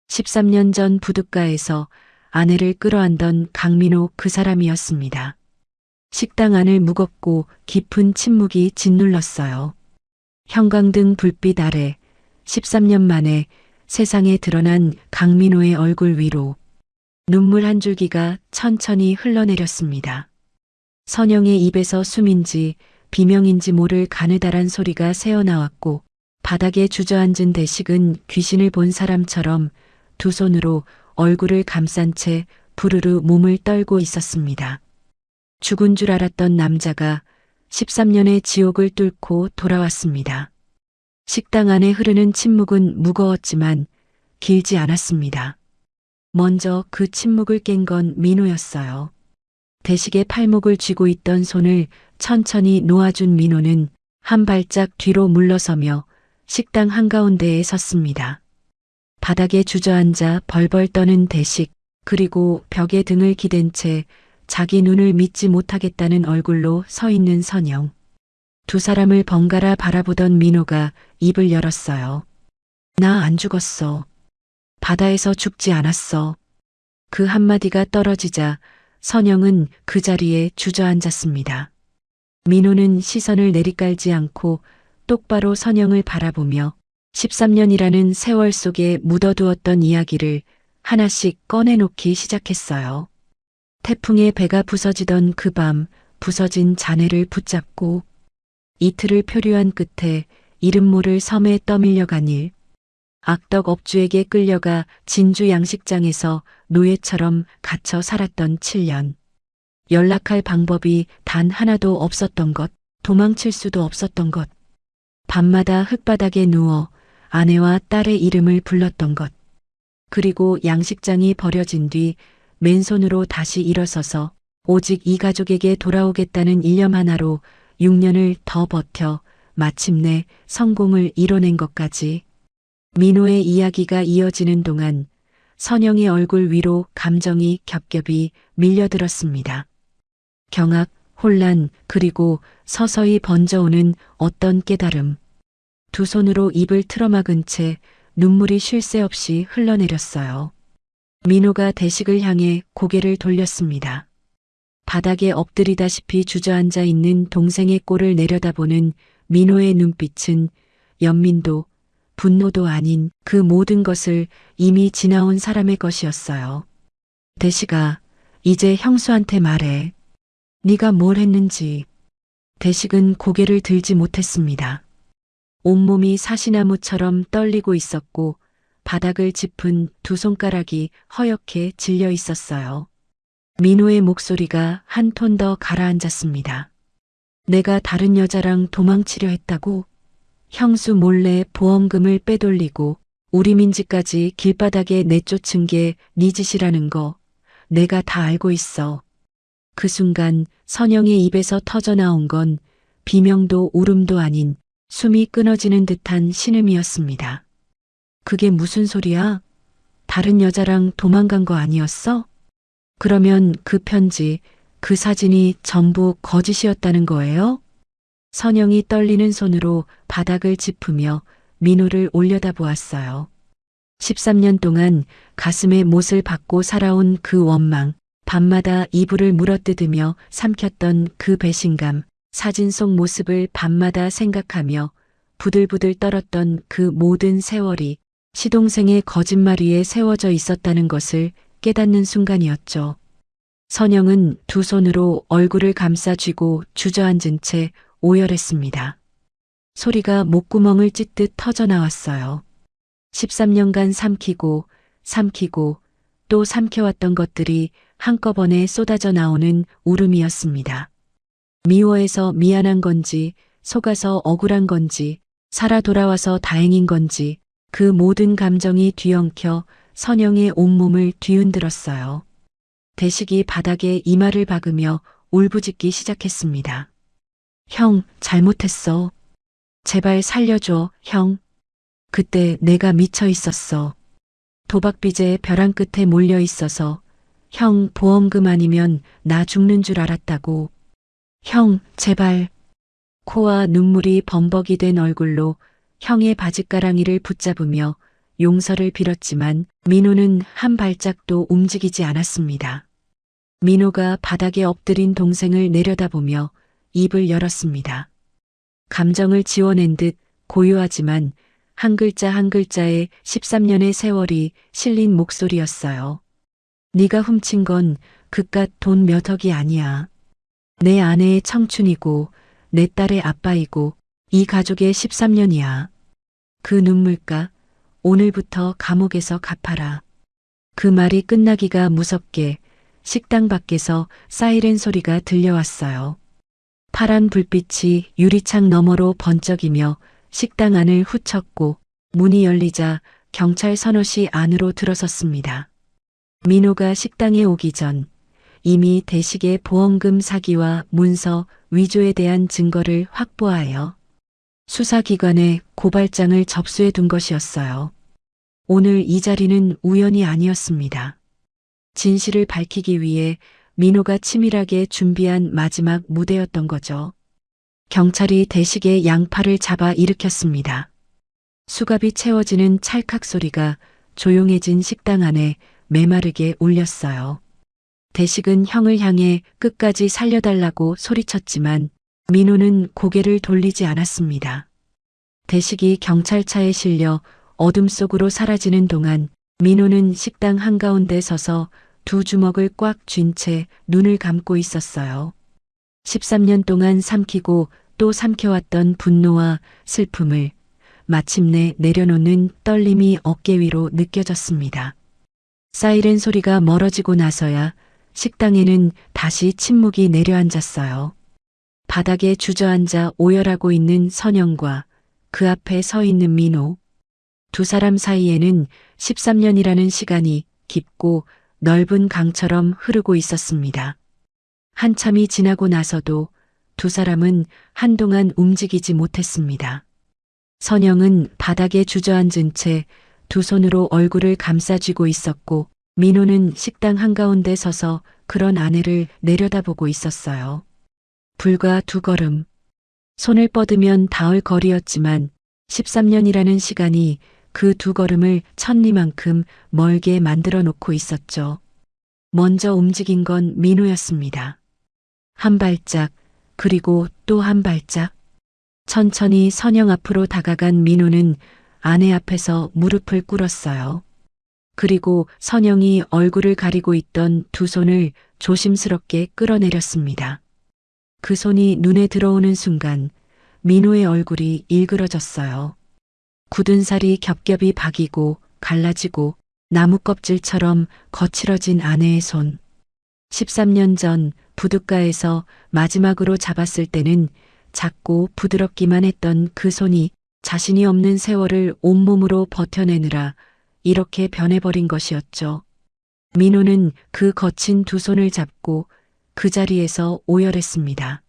13년 전 부둣가에서 아내를 끌어안던 강민호 그 사람이었습니다. 식당 안을 무겁고 깊은 침묵이 짓눌렀어요. 형광등 불빛 아래 13년 만에 세상에 드러난 강민호의 얼굴 위로 눈물 한 줄기가 천천히 흘러내렸습니다. 선영의 입에서 숨인지 비명인지 모를 가느다란 소리가 새어나왔고 바닥에 주저앉은 대식은 귀신을 본 사람처럼 두 손으로 얼굴을 감싼 채 부르르 몸을 떨고 있었습니다. 죽은 줄 알았던 남자가 13년의 지옥을 뚫고 돌아왔습니다. 식당 안에 흐르는 침묵은 무거웠지만 길지 않았습니다. 먼저 그 침묵을 깬 건 민호였어요. 대식의 팔목을 쥐고 있던 손을 천천히 놓아준 민호는 한 발짝 뒤로 물러서며 식당 한가운데에 섰습니다. 바닥에 주저앉아 벌벌 떠는 대식, 그리고 벽에 등을 기댄 채 자기 눈을 믿지 못하겠다는 얼굴로 서 있는 선영. 두 사람을 번갈아 바라보던 민호가 입을 열었어요. 나 안 죽었어. 바다에서 죽지 않았어. 그 한마디가 떨어지자 선영은 그 자리에 주저앉았습니다. 민호는 시선을 내리깔지 않고 똑바로 선영을 바라보며 13년이라는 세월 속에 묻어두었던 이야기를 하나씩 꺼내놓기 시작했어요. 태풍에 배가 부서지던 그 밤 부서진 잔해를 붙잡고 이틀을 표류한 끝에 이름 모를 섬에 떠밀려간 일, 악덕 업주에게 끌려가 진주 양식장에서 노예처럼 갇혀 살았던 7년. 연락할 방법이 단 하나도 없었던 것, 도망칠 수도 없었던 것. 밤마다 흙바닥에 누워 아내와 딸의 이름을 불렀던 것. 그리고 양식장이 버려진 뒤 맨손으로 다시 일어서서 오직 이 가족에게 돌아오겠다는 일념 하나로 6년을 더 버텨 마침내 성공을 이뤄낸 것까지. 민호의 이야기가 이어지는 동안 선영의 얼굴 위로 감정이 겹겹이 밀려들었습니다. 경악, 혼란, 그리고 서서히 번져오는 어떤 깨달음. 두 손으로 입을 틀어막은 채 눈물이 쉴 새 없이 흘러내렸어요. 민호가 대식을 향해 고개를 돌렸습니다. 바닥에 엎드리다시피 주저앉아 있는 동생의 꼴을 내려다보는 민호의 눈빛은 연민도 분노도 아닌 그 모든 것을 이미 지나온 사람의 것이었어요. 대식아, 이제 형수한테 말해. 네가 뭘 했는지. 대식은 고개를 들지 못했습니다. 온몸이 사시나무처럼 떨리고 있었고 바닥을 짚은 두 손가락이 허옇게 질려 있었어요. 민호의 목소리가 한 톤 더 가라앉았습니다. 내가 다른 여자랑 도망치려 했다고? 형수 몰래 보험금을 빼돌리고 우리 민지까지 길바닥에 내쫓은 게 네 짓이라는 거 내가 다 알고 있어. 그 순간 선영의 입에서 터져나온 건 비명도 울음도 아닌 숨이 끊어지는 듯한 신음이었습니다. 그게 무슨 소리야? 다른 여자랑 도망간 거 아니었어? 그러면 그 편지, 그 사진이 전부 거짓이었다는 거예요? 선영이 떨리는 손으로 바닥을 짚으며 민호를 올려다보았어요. 13년 동안 가슴에 못을 박고 살아온 그 원망, 밤마다 이불을 물어뜯으며 삼켰던 그 배신감, 사진 속 모습을 밤마다 생각하며 부들부들 떨었던 그 모든 세월이 시동생의 거짓말 위에 세워져 있었다는 것을 깨닫는 순간이었죠. 선영은 두 손으로 얼굴을 감싸 쥐고 주저앉은 채 오열했습니다. 소리가 목구멍을 찢듯 터져나왔어요. 13년간 삼키고 또 삼켜왔던 것들이 한꺼번에 쏟아져 나오는 울음이었습니다. 미워해서 미안한 건지 속아서 억울한 건지, 살아 돌아와서 다행인 건지, 그 모든 감정이 뒤엉켜 선영의 온몸을 뒤흔들었어요. 대식이 바닥에 이마를 박으며 울부짖기 시작했습니다. 형, 잘못했어. 제발 살려줘, 형. 그때 내가 미쳐 있었어. 도박빚에 벼랑 끝에 몰려 있어서 형 보험금 아니면 나 죽는 줄 알았다고. 형, 제발. 코와 눈물이 범벅이 된 얼굴로 형의 바짓가랑이를 붙잡으며 용서를 빌었지만 민호는 한 발짝도 움직이지 않았습니다. 민호가 바닥에 엎드린 동생을 내려다보며 입을 열었습니다. 감정을 지워낸 듯 고요하지만 한 글자 한 글자에 13년의 세월이 실린 목소리였어요. 네가 훔친 건 그깟 돈 몇 억이 아니야. 내 아내의 청춘이고 내 딸의 아빠이고 이 가족의 13년이야. 그 눈물값 오늘부터 감옥에서 갚아라. 그 말이 끝나기가 무섭게 식당 밖에서 사이렌 소리가 들려왔어요. 파란 불빛이 유리창 너머로 번쩍이며 식당 안을 후쳤고 문이 열리자 경찰 서너시 안으로 들어섰습니다. 민호가 식당에 오기 전 이미 대식의 보험금 사기와 문서 위조에 대한 증거를 확보하여 수사기관에 고발장을 접수해 둔 것이었어요. 오늘 이 자리는 우연이 아니었습니다. 진실을 밝히기 위해 민호가 치밀하게 준비한 마지막 무대였던 거죠. 경찰이 대식의 양팔을 잡아 일으켰습니다. 수갑이 채워지는 찰칵 소리가 조용해진 식당 안에 메마르게 울렸어요. 대식은 형을 향해 끝까지 살려달라고 소리쳤지만 민호는 고개를 돌리지 않았습니다. 대식이 경찰차에 실려 어둠 속으로 사라지는 동안 민호는 식당 한가운데 서서 두 주먹을 꽉 쥔 채 눈을 감고 있었어요. 13년 동안 삼키고 또 삼켜왔던 분노와 슬픔을 마침내 내려놓는 떨림이 어깨 위로 느껴졌습니다. 사이렌 소리가 멀어지고 나서야 식당에는 다시 침묵이 내려앉았어요. 바닥에 주저앉아 오열하고 있는 선영과 그 앞에 서 있는 민호. 두 사람 사이에는 13년이라는 시간이 깊고 넓은 강처럼 흐르고 있었습니다. 한참이 지나고 나서도 두 사람은 한동안 움직이지 못했습니다. 선영은 바닥에 주저앉은 채 두 손으로 얼굴을 감싸쥐고 있었고 민호는 식당 한가운데 서서 그런 아내를 내려다보고 있었어요. 불과 두 걸음. 손을 뻗으면 닿을 거리였지만 13년이라는 시간이 그 두 걸음을 천리만큼 멀게 만들어 놓고 있었죠. 먼저 움직인 건 민호였습니다. 한 발짝, 그리고 또 한 발짝. 천천히 선영 앞으로 다가간 민호는 아내 앞에서 무릎을 꿇었어요. 그리고 선영이 얼굴을 가리고 있던 두 손을 조심스럽게 끌어내렸습니다. 그 손이 눈에 들어오는 순간 민호의 얼굴이 일그러졌어요. 굳은 살이 겹겹이 박이고 갈라지고 나무 껍질처럼 거칠어진 아내의 손. 13년 전 부둣가에서 마지막으로 잡았을 때는 작고 부드럽기만 했던 그 손이 자신이 없는 세월을 온몸으로 버텨내느라 이렇게 변해버린 것이었죠. 민호는 그 거친 두 손을 잡고 그 자리에서 오열했습니다.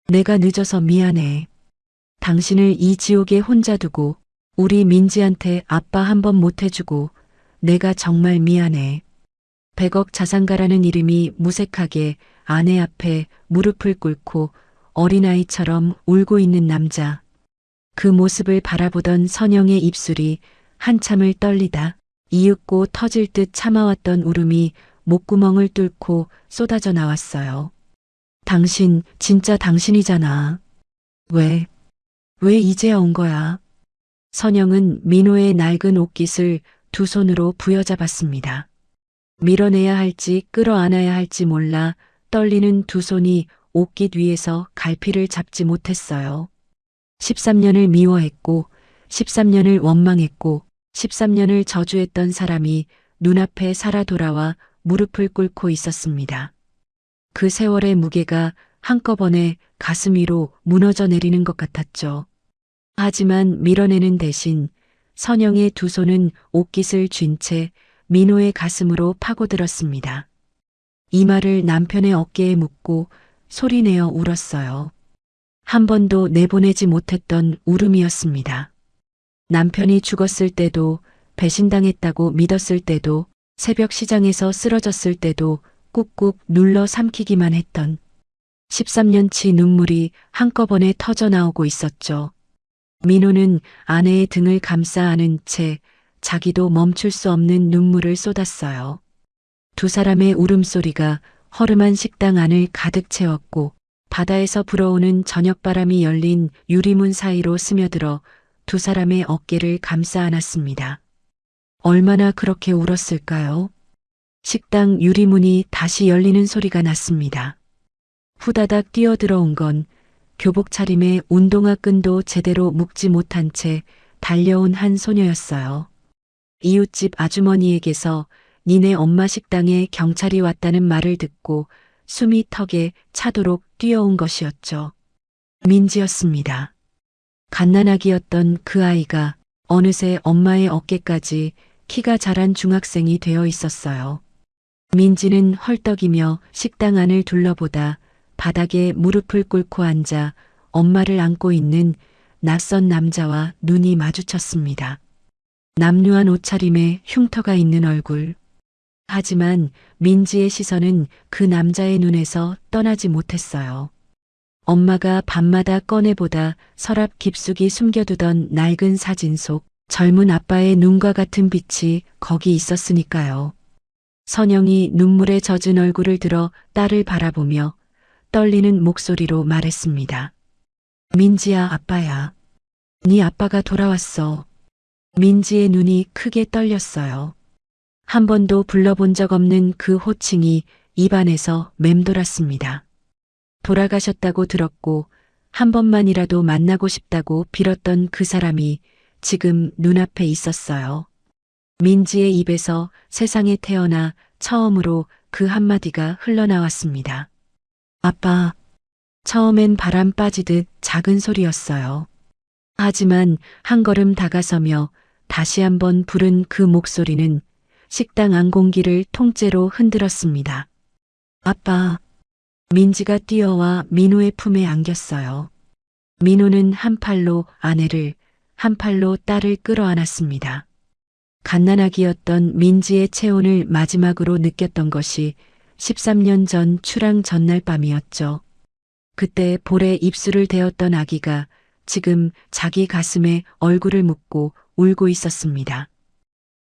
내가 늦어서 미안해. 당신을 이 지옥에 혼자 두고 우리 민지한테 아빠 한 번 못 해주고 내가 정말 미안해. 100억 자산가라는 이름이 무색하게 아내 앞에 무릎을 꿇고 어린아이처럼 울고 있는 남자. 그 모습을 바라보던 선영의 입술이 한참을 떨리다 이윽고 터질 듯 참아왔던 울음이 목구멍을 뚫고 쏟아져 나왔어요. 당신, 진짜 당신이잖아. 왜 이제야 온 거야? 선영은 민호의 낡은 옷깃을 두 손으로 부여잡았습니다. 밀어내야 할지 끌어안아야 할지 몰라 떨리는 두 손이 옷깃 위에서 갈피를 잡지 못했어요. 13년을 미워했고 13년을 원망했고 13년을 저주했던 사람이 눈앞에 살아 돌아와 무릎을 꿇고 있었습니다. 그 세월의 무게가 한꺼번에 가슴 위로 무너져 내리는 것 같았죠. 하지만 밀어내는 대신 선영의 두 손은 옷깃을 쥔 채 민호의 가슴으로 파고들었습니다. 이마를 남편의 어깨에 묻고 소리내어 울었어요. 한 번도 내보내지 못했던 울음이었습니다. 남편이 죽었을 때도, 배신당했다고 믿었을 때도, 새벽 시장에서 쓰러졌을 때도 꾹꾹 눌러 삼키기만 했던 13년치 눈물이 한꺼번에 터져 나오고 있었죠. 민호는 아내의 등을 감싸 안은 채 자기도 멈출 수 없는 눈물을 쏟았어요. 두 사람의 울음소리가 허름한 식당 안을 가득 채웠고 바다에서 불어오는 저녁바람이 열린 유리문 사이로 스며들어 두 사람의 어깨를 감싸 안았습니다. 얼마나 그렇게 울었을까요? 식당 유리문이 다시 열리는 소리가 났습니다. 후다닥 뛰어들어온 건 교복 차림에 운동화 끈도 제대로 묶지 못한 채 달려온 한 소녀였어요. 이웃집 아주머니에게서 니네 엄마 식당에 경찰이 왔다는 말을 듣고 숨이 턱에 차도록 뛰어온 것이었죠. 민지였습니다. 갓난아기였던 그 아이가 어느새 엄마의 어깨까지 키가 자란 중학생이 되어 있었어요. 민지는 헐떡이며 식당 안을 둘러보다 바닥에 무릎을 꿇고 앉아 엄마를 안고 있는 낯선 남자와 눈이 마주쳤습니다. 남루한 옷차림에 흉터가 있는 얼굴. 하지만 민지의 시선은 그 남자의 눈에서 떠나지 못했어요. 엄마가 밤마다 꺼내보다 서랍 깊숙이 숨겨두던 낡은 사진 속 젊은 아빠의 눈과 같은 빛이 거기 있었으니까요. 선영이 눈물에 젖은 얼굴을 들어 딸을 바라보며 떨리는 목소리로 말했습니다. 민지야, 아빠야. 네 아빠가 돌아왔어. 민지의 눈이 크게 떨렸어요. 한 번도 불러본 적 없는 그 호칭이 입안에서 맴돌았습니다. 돌아가셨다고 들었고 한 번만이라도 만나고 싶다고 빌었던 그 사람이 지금 눈앞에 있었어요. 민지의 입에서 세상에 태어나 처음으로 그 한마디가 흘러나왔습니다. 아빠. 처음엔 바람 빠지듯 작은 소리였어요. 하지만 한 걸음 다가서며 다시 한번 부른 그 목소리는 식당 안 공기를 통째로 흔들었습니다. 아빠. 민지가 뛰어와 민호의 품에 안겼어요. 민호는 한 팔로 아내를, 한 팔로 딸을 끌어안았습니다. 갓난아기였던 민지의 체온을 마지막으로 느꼈던 것이 13년 전 출항 전날 밤이었죠. 그때 볼에 입술을 대었던 아기가 지금 자기 가슴에 얼굴을 묻고 울고 있었습니다.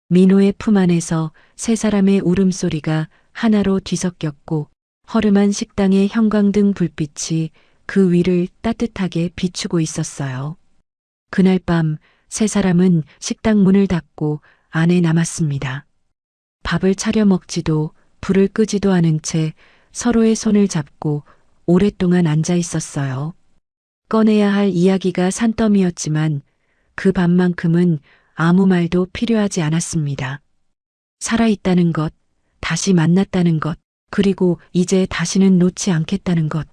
민호의 품 안에서 세 사람의 울음소리가 하나로 뒤섞였고 허름한 식당의 형광등 불빛이 그 위를 따뜻하게 비추고 있었어요. 그날 밤 세 사람은 식당 문을 닫고 안에 남았습니다. 밥을 차려 먹지도 불을 끄지도 않은 채 서로의 손을 잡고 오랫동안 앉아 있었어요. 꺼내야 할 이야기가 산더미였지만 그 밤만큼은 아무 말도 필요하지 않았습니다. 살아있다는 것, 다시 만났다는 것, 그리고 이제 다시는 놓지 않겠다는 것.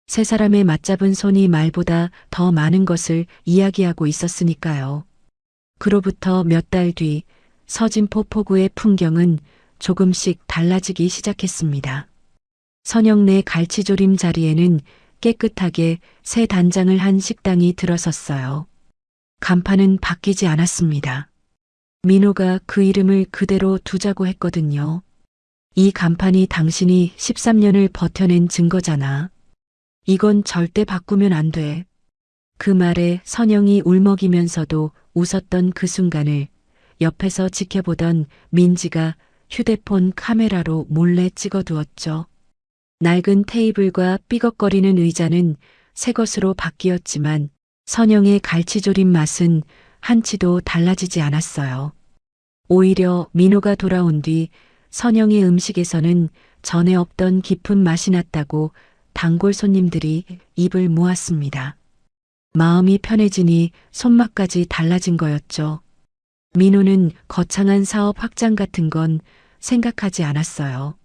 세 사람의 맞잡은 손이 말보다 더 많은 것을 이야기하고 있었으니까요. 그로부터 몇 달 뒤 서진포 포구의 풍경은 조금씩 달라지기 시작했습니다. 선영네 갈치조림 자리에는 깨끗하게 새 단장을 한 식당이 들어섰어요. 간판은 바뀌지 않았습니다. 민호가 그 이름을 그대로 두자고 했거든요. 이 간판이 당신이 13년을 버텨낸 증거잖아. 이건 절대 바꾸면 안 돼. 그 말에 선영이 울먹이면서도 웃었던 그 순간을 옆에서 지켜보던 민지가 휴대폰 카메라로 몰래 찍어두었죠. 낡은 테이블과 삐걱거리는 의자는 새 것으로 바뀌었지만 선영의 갈치조림 맛은 한치도 달라지지 않았어요. 오히려 민호가 돌아온 뒤 선영의 음식에서는 전에 없던 깊은 맛이 났다고 단골 손님들이 입을 모았습니다. 마음이 편해지니 손맛까지 달라진 거였죠. 민호는 거창한 사업 확장 같은 건 생각하지 않았어요.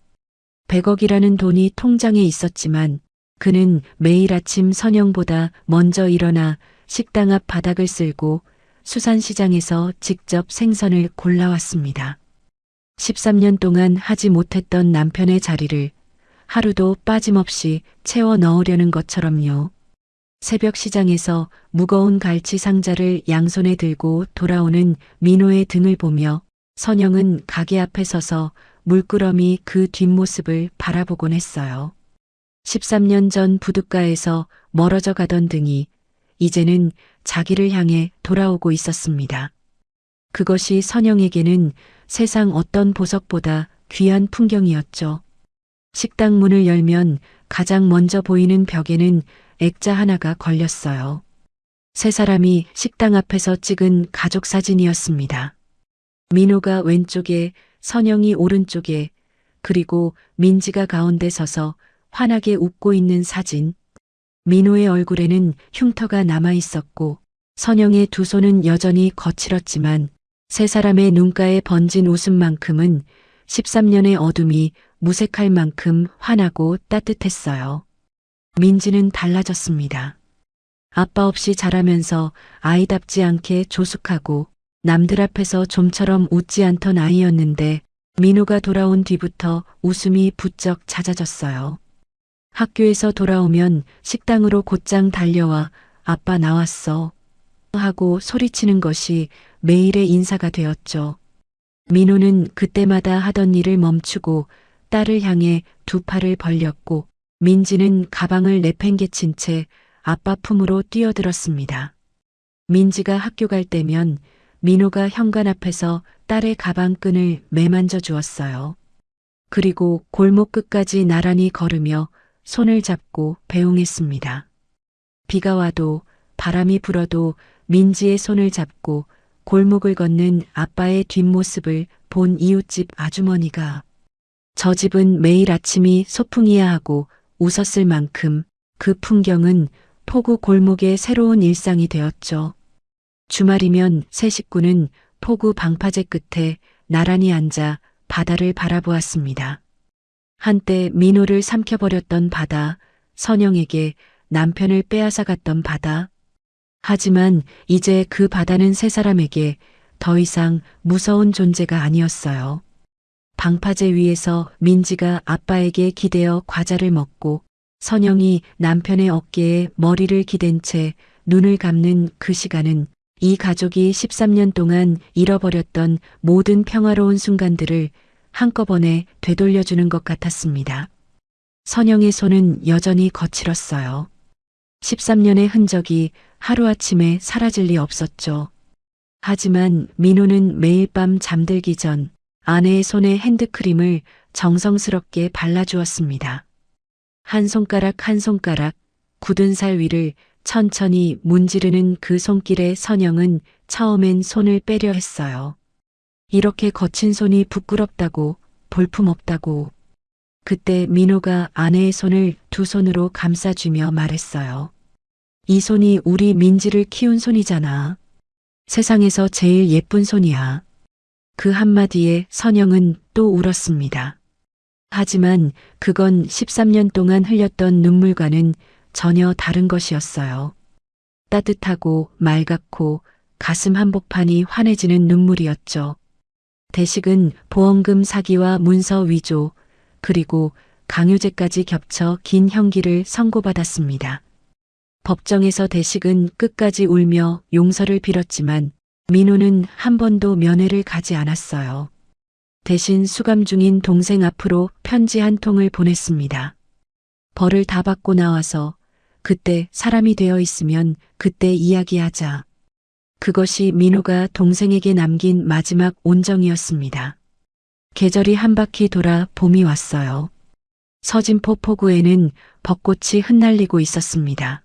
100억이라는 돈이 통장에 있었지만 그는 매일 아침 선영보다 먼저 일어나 식당 앞 바닥을 쓸고 수산시장에서 직접 생선을 골라왔습니다. 13년 동안 하지 못했던 남편의 자리를 하루도 빠짐없이 채워 넣으려는 것처럼요. 새벽 시장에서 무거운 갈치 상자를 양손에 들고 돌아오는 민호의 등을 보며 선영은 가게 앞에 서서 물끄러미 그 뒷모습을 바라보곤 했어요. 13년 전 부둣가에서 멀어져 가던 등이 이제는 자기를 향해 돌아오고 있었습니다. 그것이 선영에게는 세상 어떤 보석보다 귀한 풍경이었죠. 식당 문을 열면 가장 먼저 보이는 벽에는 액자 하나가 걸렸어요. 세 사람이 식당 앞에서 찍은 가족 사진이었습니다. 민호가 왼쪽에, 선영이 오른쪽에, 그리고 민지가 가운데 서서 환하게 웃고 있는 사진. 민호의 얼굴에는 흉터가 남아 있었고 선영의 두 손은 여전히 거칠었지만 세 사람의 눈가에 번진 웃음만큼은 13년의 어둠이 무색할 만큼 환하고 따뜻했어요. 민지는 달라졌습니다. 아빠 없이 자라면서 아이답지 않게 조숙하고 남들 앞에서 좀처럼 웃지 않던 아이였는데 민호가 돌아온 뒤부터 웃음이 부쩍 잦아졌어요. 학교에서 돌아오면 식당으로 곧장 달려와 아빠 나왔어 하고 소리치는 것이 매일의 인사가 되었죠. 민호는 그때마다 하던 일을 멈추고 딸을 향해 두 팔을 벌렸고 민지는 가방을 내팽개친 채 아빠 품으로 뛰어들었습니다. 민지가 학교 갈 때면 민호가 현관 앞에서 딸의 가방끈을 매만져 주었어요. 그리고 골목 끝까지 나란히 걸으며 손을 잡고 배웅했습니다. 비가 와도 바람이 불어도 민지의 손을 잡고 골목을 걷는 아빠의 뒷모습을 본 이웃집 아주머니가 저 집은 매일 아침이 소풍이야 하고 웃었을 만큼 그 풍경은 포구 골목의 새로운 일상이 되었죠. 주말이면 세 식구는 포구 방파제 끝에 나란히 앉아 바다를 바라보았습니다. 한때 민호를 삼켜버렸던 바다, 선영에게 남편을 빼앗아 갔던 바다. 하지만 이제 그 바다는 세 사람에게 더 이상 무서운 존재가 아니었어요. 방파제 위에서 민지가 아빠에게 기대어 과자를 먹고 선영이 남편의 어깨에 머리를 기댄 채 눈을 감는 그 시간은 이 가족이 13년 동안 잃어버렸던 모든 평화로운 순간들을 한꺼번에 되돌려주는 것 같았습니다. 선영의 손은 여전히 거칠었어요. 13년의 흔적이 하루아침에 사라질 리 없었죠. 하지만 민호는 매일 밤 잠들기 전 아내의 손에 핸드크림을 정성스럽게 발라주었습니다. 한 손가락 한 손가락 굳은 살 위를 천천히 문지르는 그 손길에 선영은 처음엔 손을 빼려 했어요. 이렇게 거친 손이 부끄럽다고, 볼품없다고. 그때 민호가 아내의 손을 두 손으로 감싸주며 말했어요. 이 손이 우리 민지를 키운 손이잖아. 세상에서 제일 예쁜 손이야. 그 한마디에 선영은 또 울었습니다. 하지만 그건 13년 동안 흘렸던 눈물과는 전혀 다른 것이었어요. 따뜻하고 맑고 가슴 한복판이 환해지는 눈물이었죠. 대식은 보험금 사기와 문서 위조, 그리고 강요죄까지 겹쳐 긴 형기를 선고받았습니다. 법정에서 대식은 끝까지 울며 용서를 빌었지만 민호는 한 번도 면회를 가지 않았어요. 대신 수감 중인 동생 앞으로 편지 한 통을 보냈습니다. 벌을 다 받고 나와서 그때 사람이 되어 있으면 그때 이야기하자. 그것이 민호가 동생에게 남긴 마지막 온정이었습니다. 계절이 한 바퀴 돌아 봄이 왔어요. 서진포 포구에는 벚꽃이 흩날리고 있었습니다.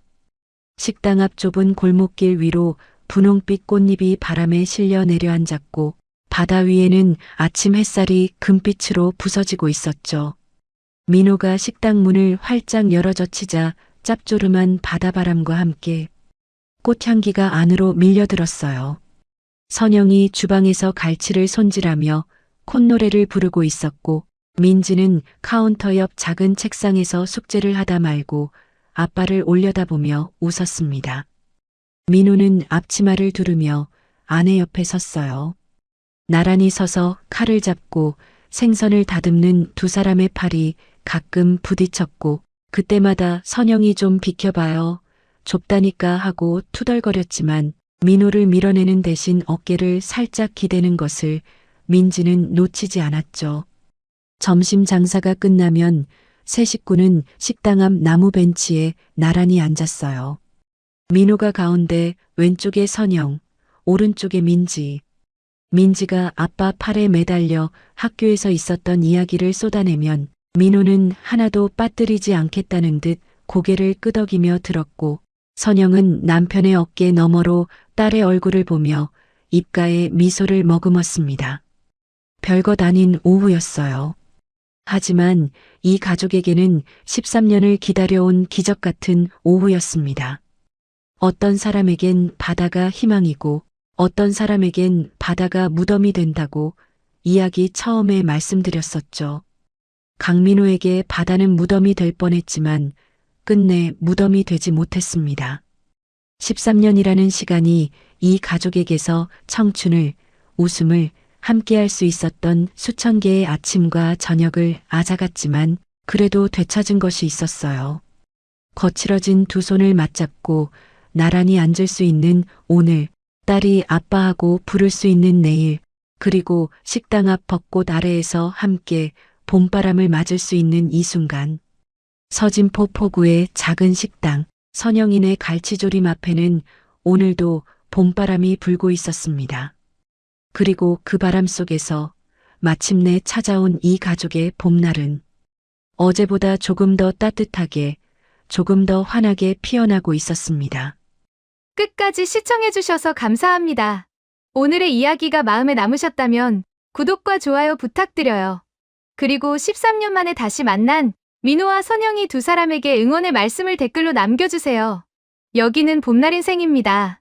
식당 앞 좁은 골목길 위로 분홍빛 꽃잎이 바람에 실려 내려앉았고 바다 위에는 아침 햇살이 금빛으로 부서지고 있었죠. 민호가 식당 문을 활짝 열어젖히자 짭조름한 바다바람과 함께 꽃향기가 안으로 밀려들었어요. 선영이 주방에서 갈치를 손질하며 콧노래를 부르고 있었고 민지는 카운터 옆 작은 책상에서 숙제를 하다 말고 아빠를 올려다보며 웃었습니다. 민호는 앞치마를 두르며 아내 옆에 섰어요. 나란히 서서 칼을 잡고 생선을 다듬는 두 사람의 팔이 가끔 부딪혔고 그때마다 선영이 좀 비켜봐요. 좁다니까 하고 투덜거렸지만 민호를 밀어내는 대신 어깨를 살짝 기대는 것을 민지는 놓치지 않았죠. 점심 장사가 끝나면 세 식구는 식당 앞 나무 벤치에 나란히 앉았어요. 민호가 가운데, 왼쪽에 선영, 오른쪽에 민지. 민지가 아빠 팔에 매달려 학교에서 있었던 이야기를 쏟아내면 민호는 하나도 빠뜨리지 않겠다는 듯 고개를 끄덕이며 들었고 선영은 남편의 어깨 너머로 딸의 얼굴을 보며 입가에 미소를 머금었습니다. 별것 아닌 오후였어요. 하지만 이 가족에게는 13년을 기다려온 기적 같은 오후였습니다. 어떤 사람에겐 바다가 희망이고 어떤 사람에겐 바다가 무덤이 된다고 이야기 처음에 말씀드렸었죠. 강민호에게 바다는 무덤이 될 뻔했지만 끝내 무덤이 되지 못했습니다. 13년이라는 시간이 이 가족에게서 청춘을, 웃음을 함께할 수 있었던 수천 개의 아침과 저녁을 앗아갔지만 그래도 되찾은 것이 있었어요. 거칠어진 두 손을 맞잡고 나란히 앉을 수 있는 오늘, 딸이 아빠하고 부를 수 있는 내일, 그리고 식당 앞 벚꽃 아래에서 함께 봄바람을 맞을 수 있는 이 순간. 서진포 포구의 작은 식당, 선영인의 갈치조림 앞에는 오늘도 봄바람이 불고 있었습니다. 그리고 그 바람 속에서 마침내 찾아온 이 가족의 봄날은 어제보다 조금 더 따뜻하게, 조금 더 환하게 피어나고 있었습니다. 끝까지 시청해주셔서 감사합니다. 오늘의 이야기가 마음에 남으셨다면 구독과 좋아요 부탁드려요. 그리고 13년 만에 다시 만난 민호와 선영이 두 사람에게 응원의 말씀을 댓글로 남겨주세요. 여기는 봄날 인생입니다.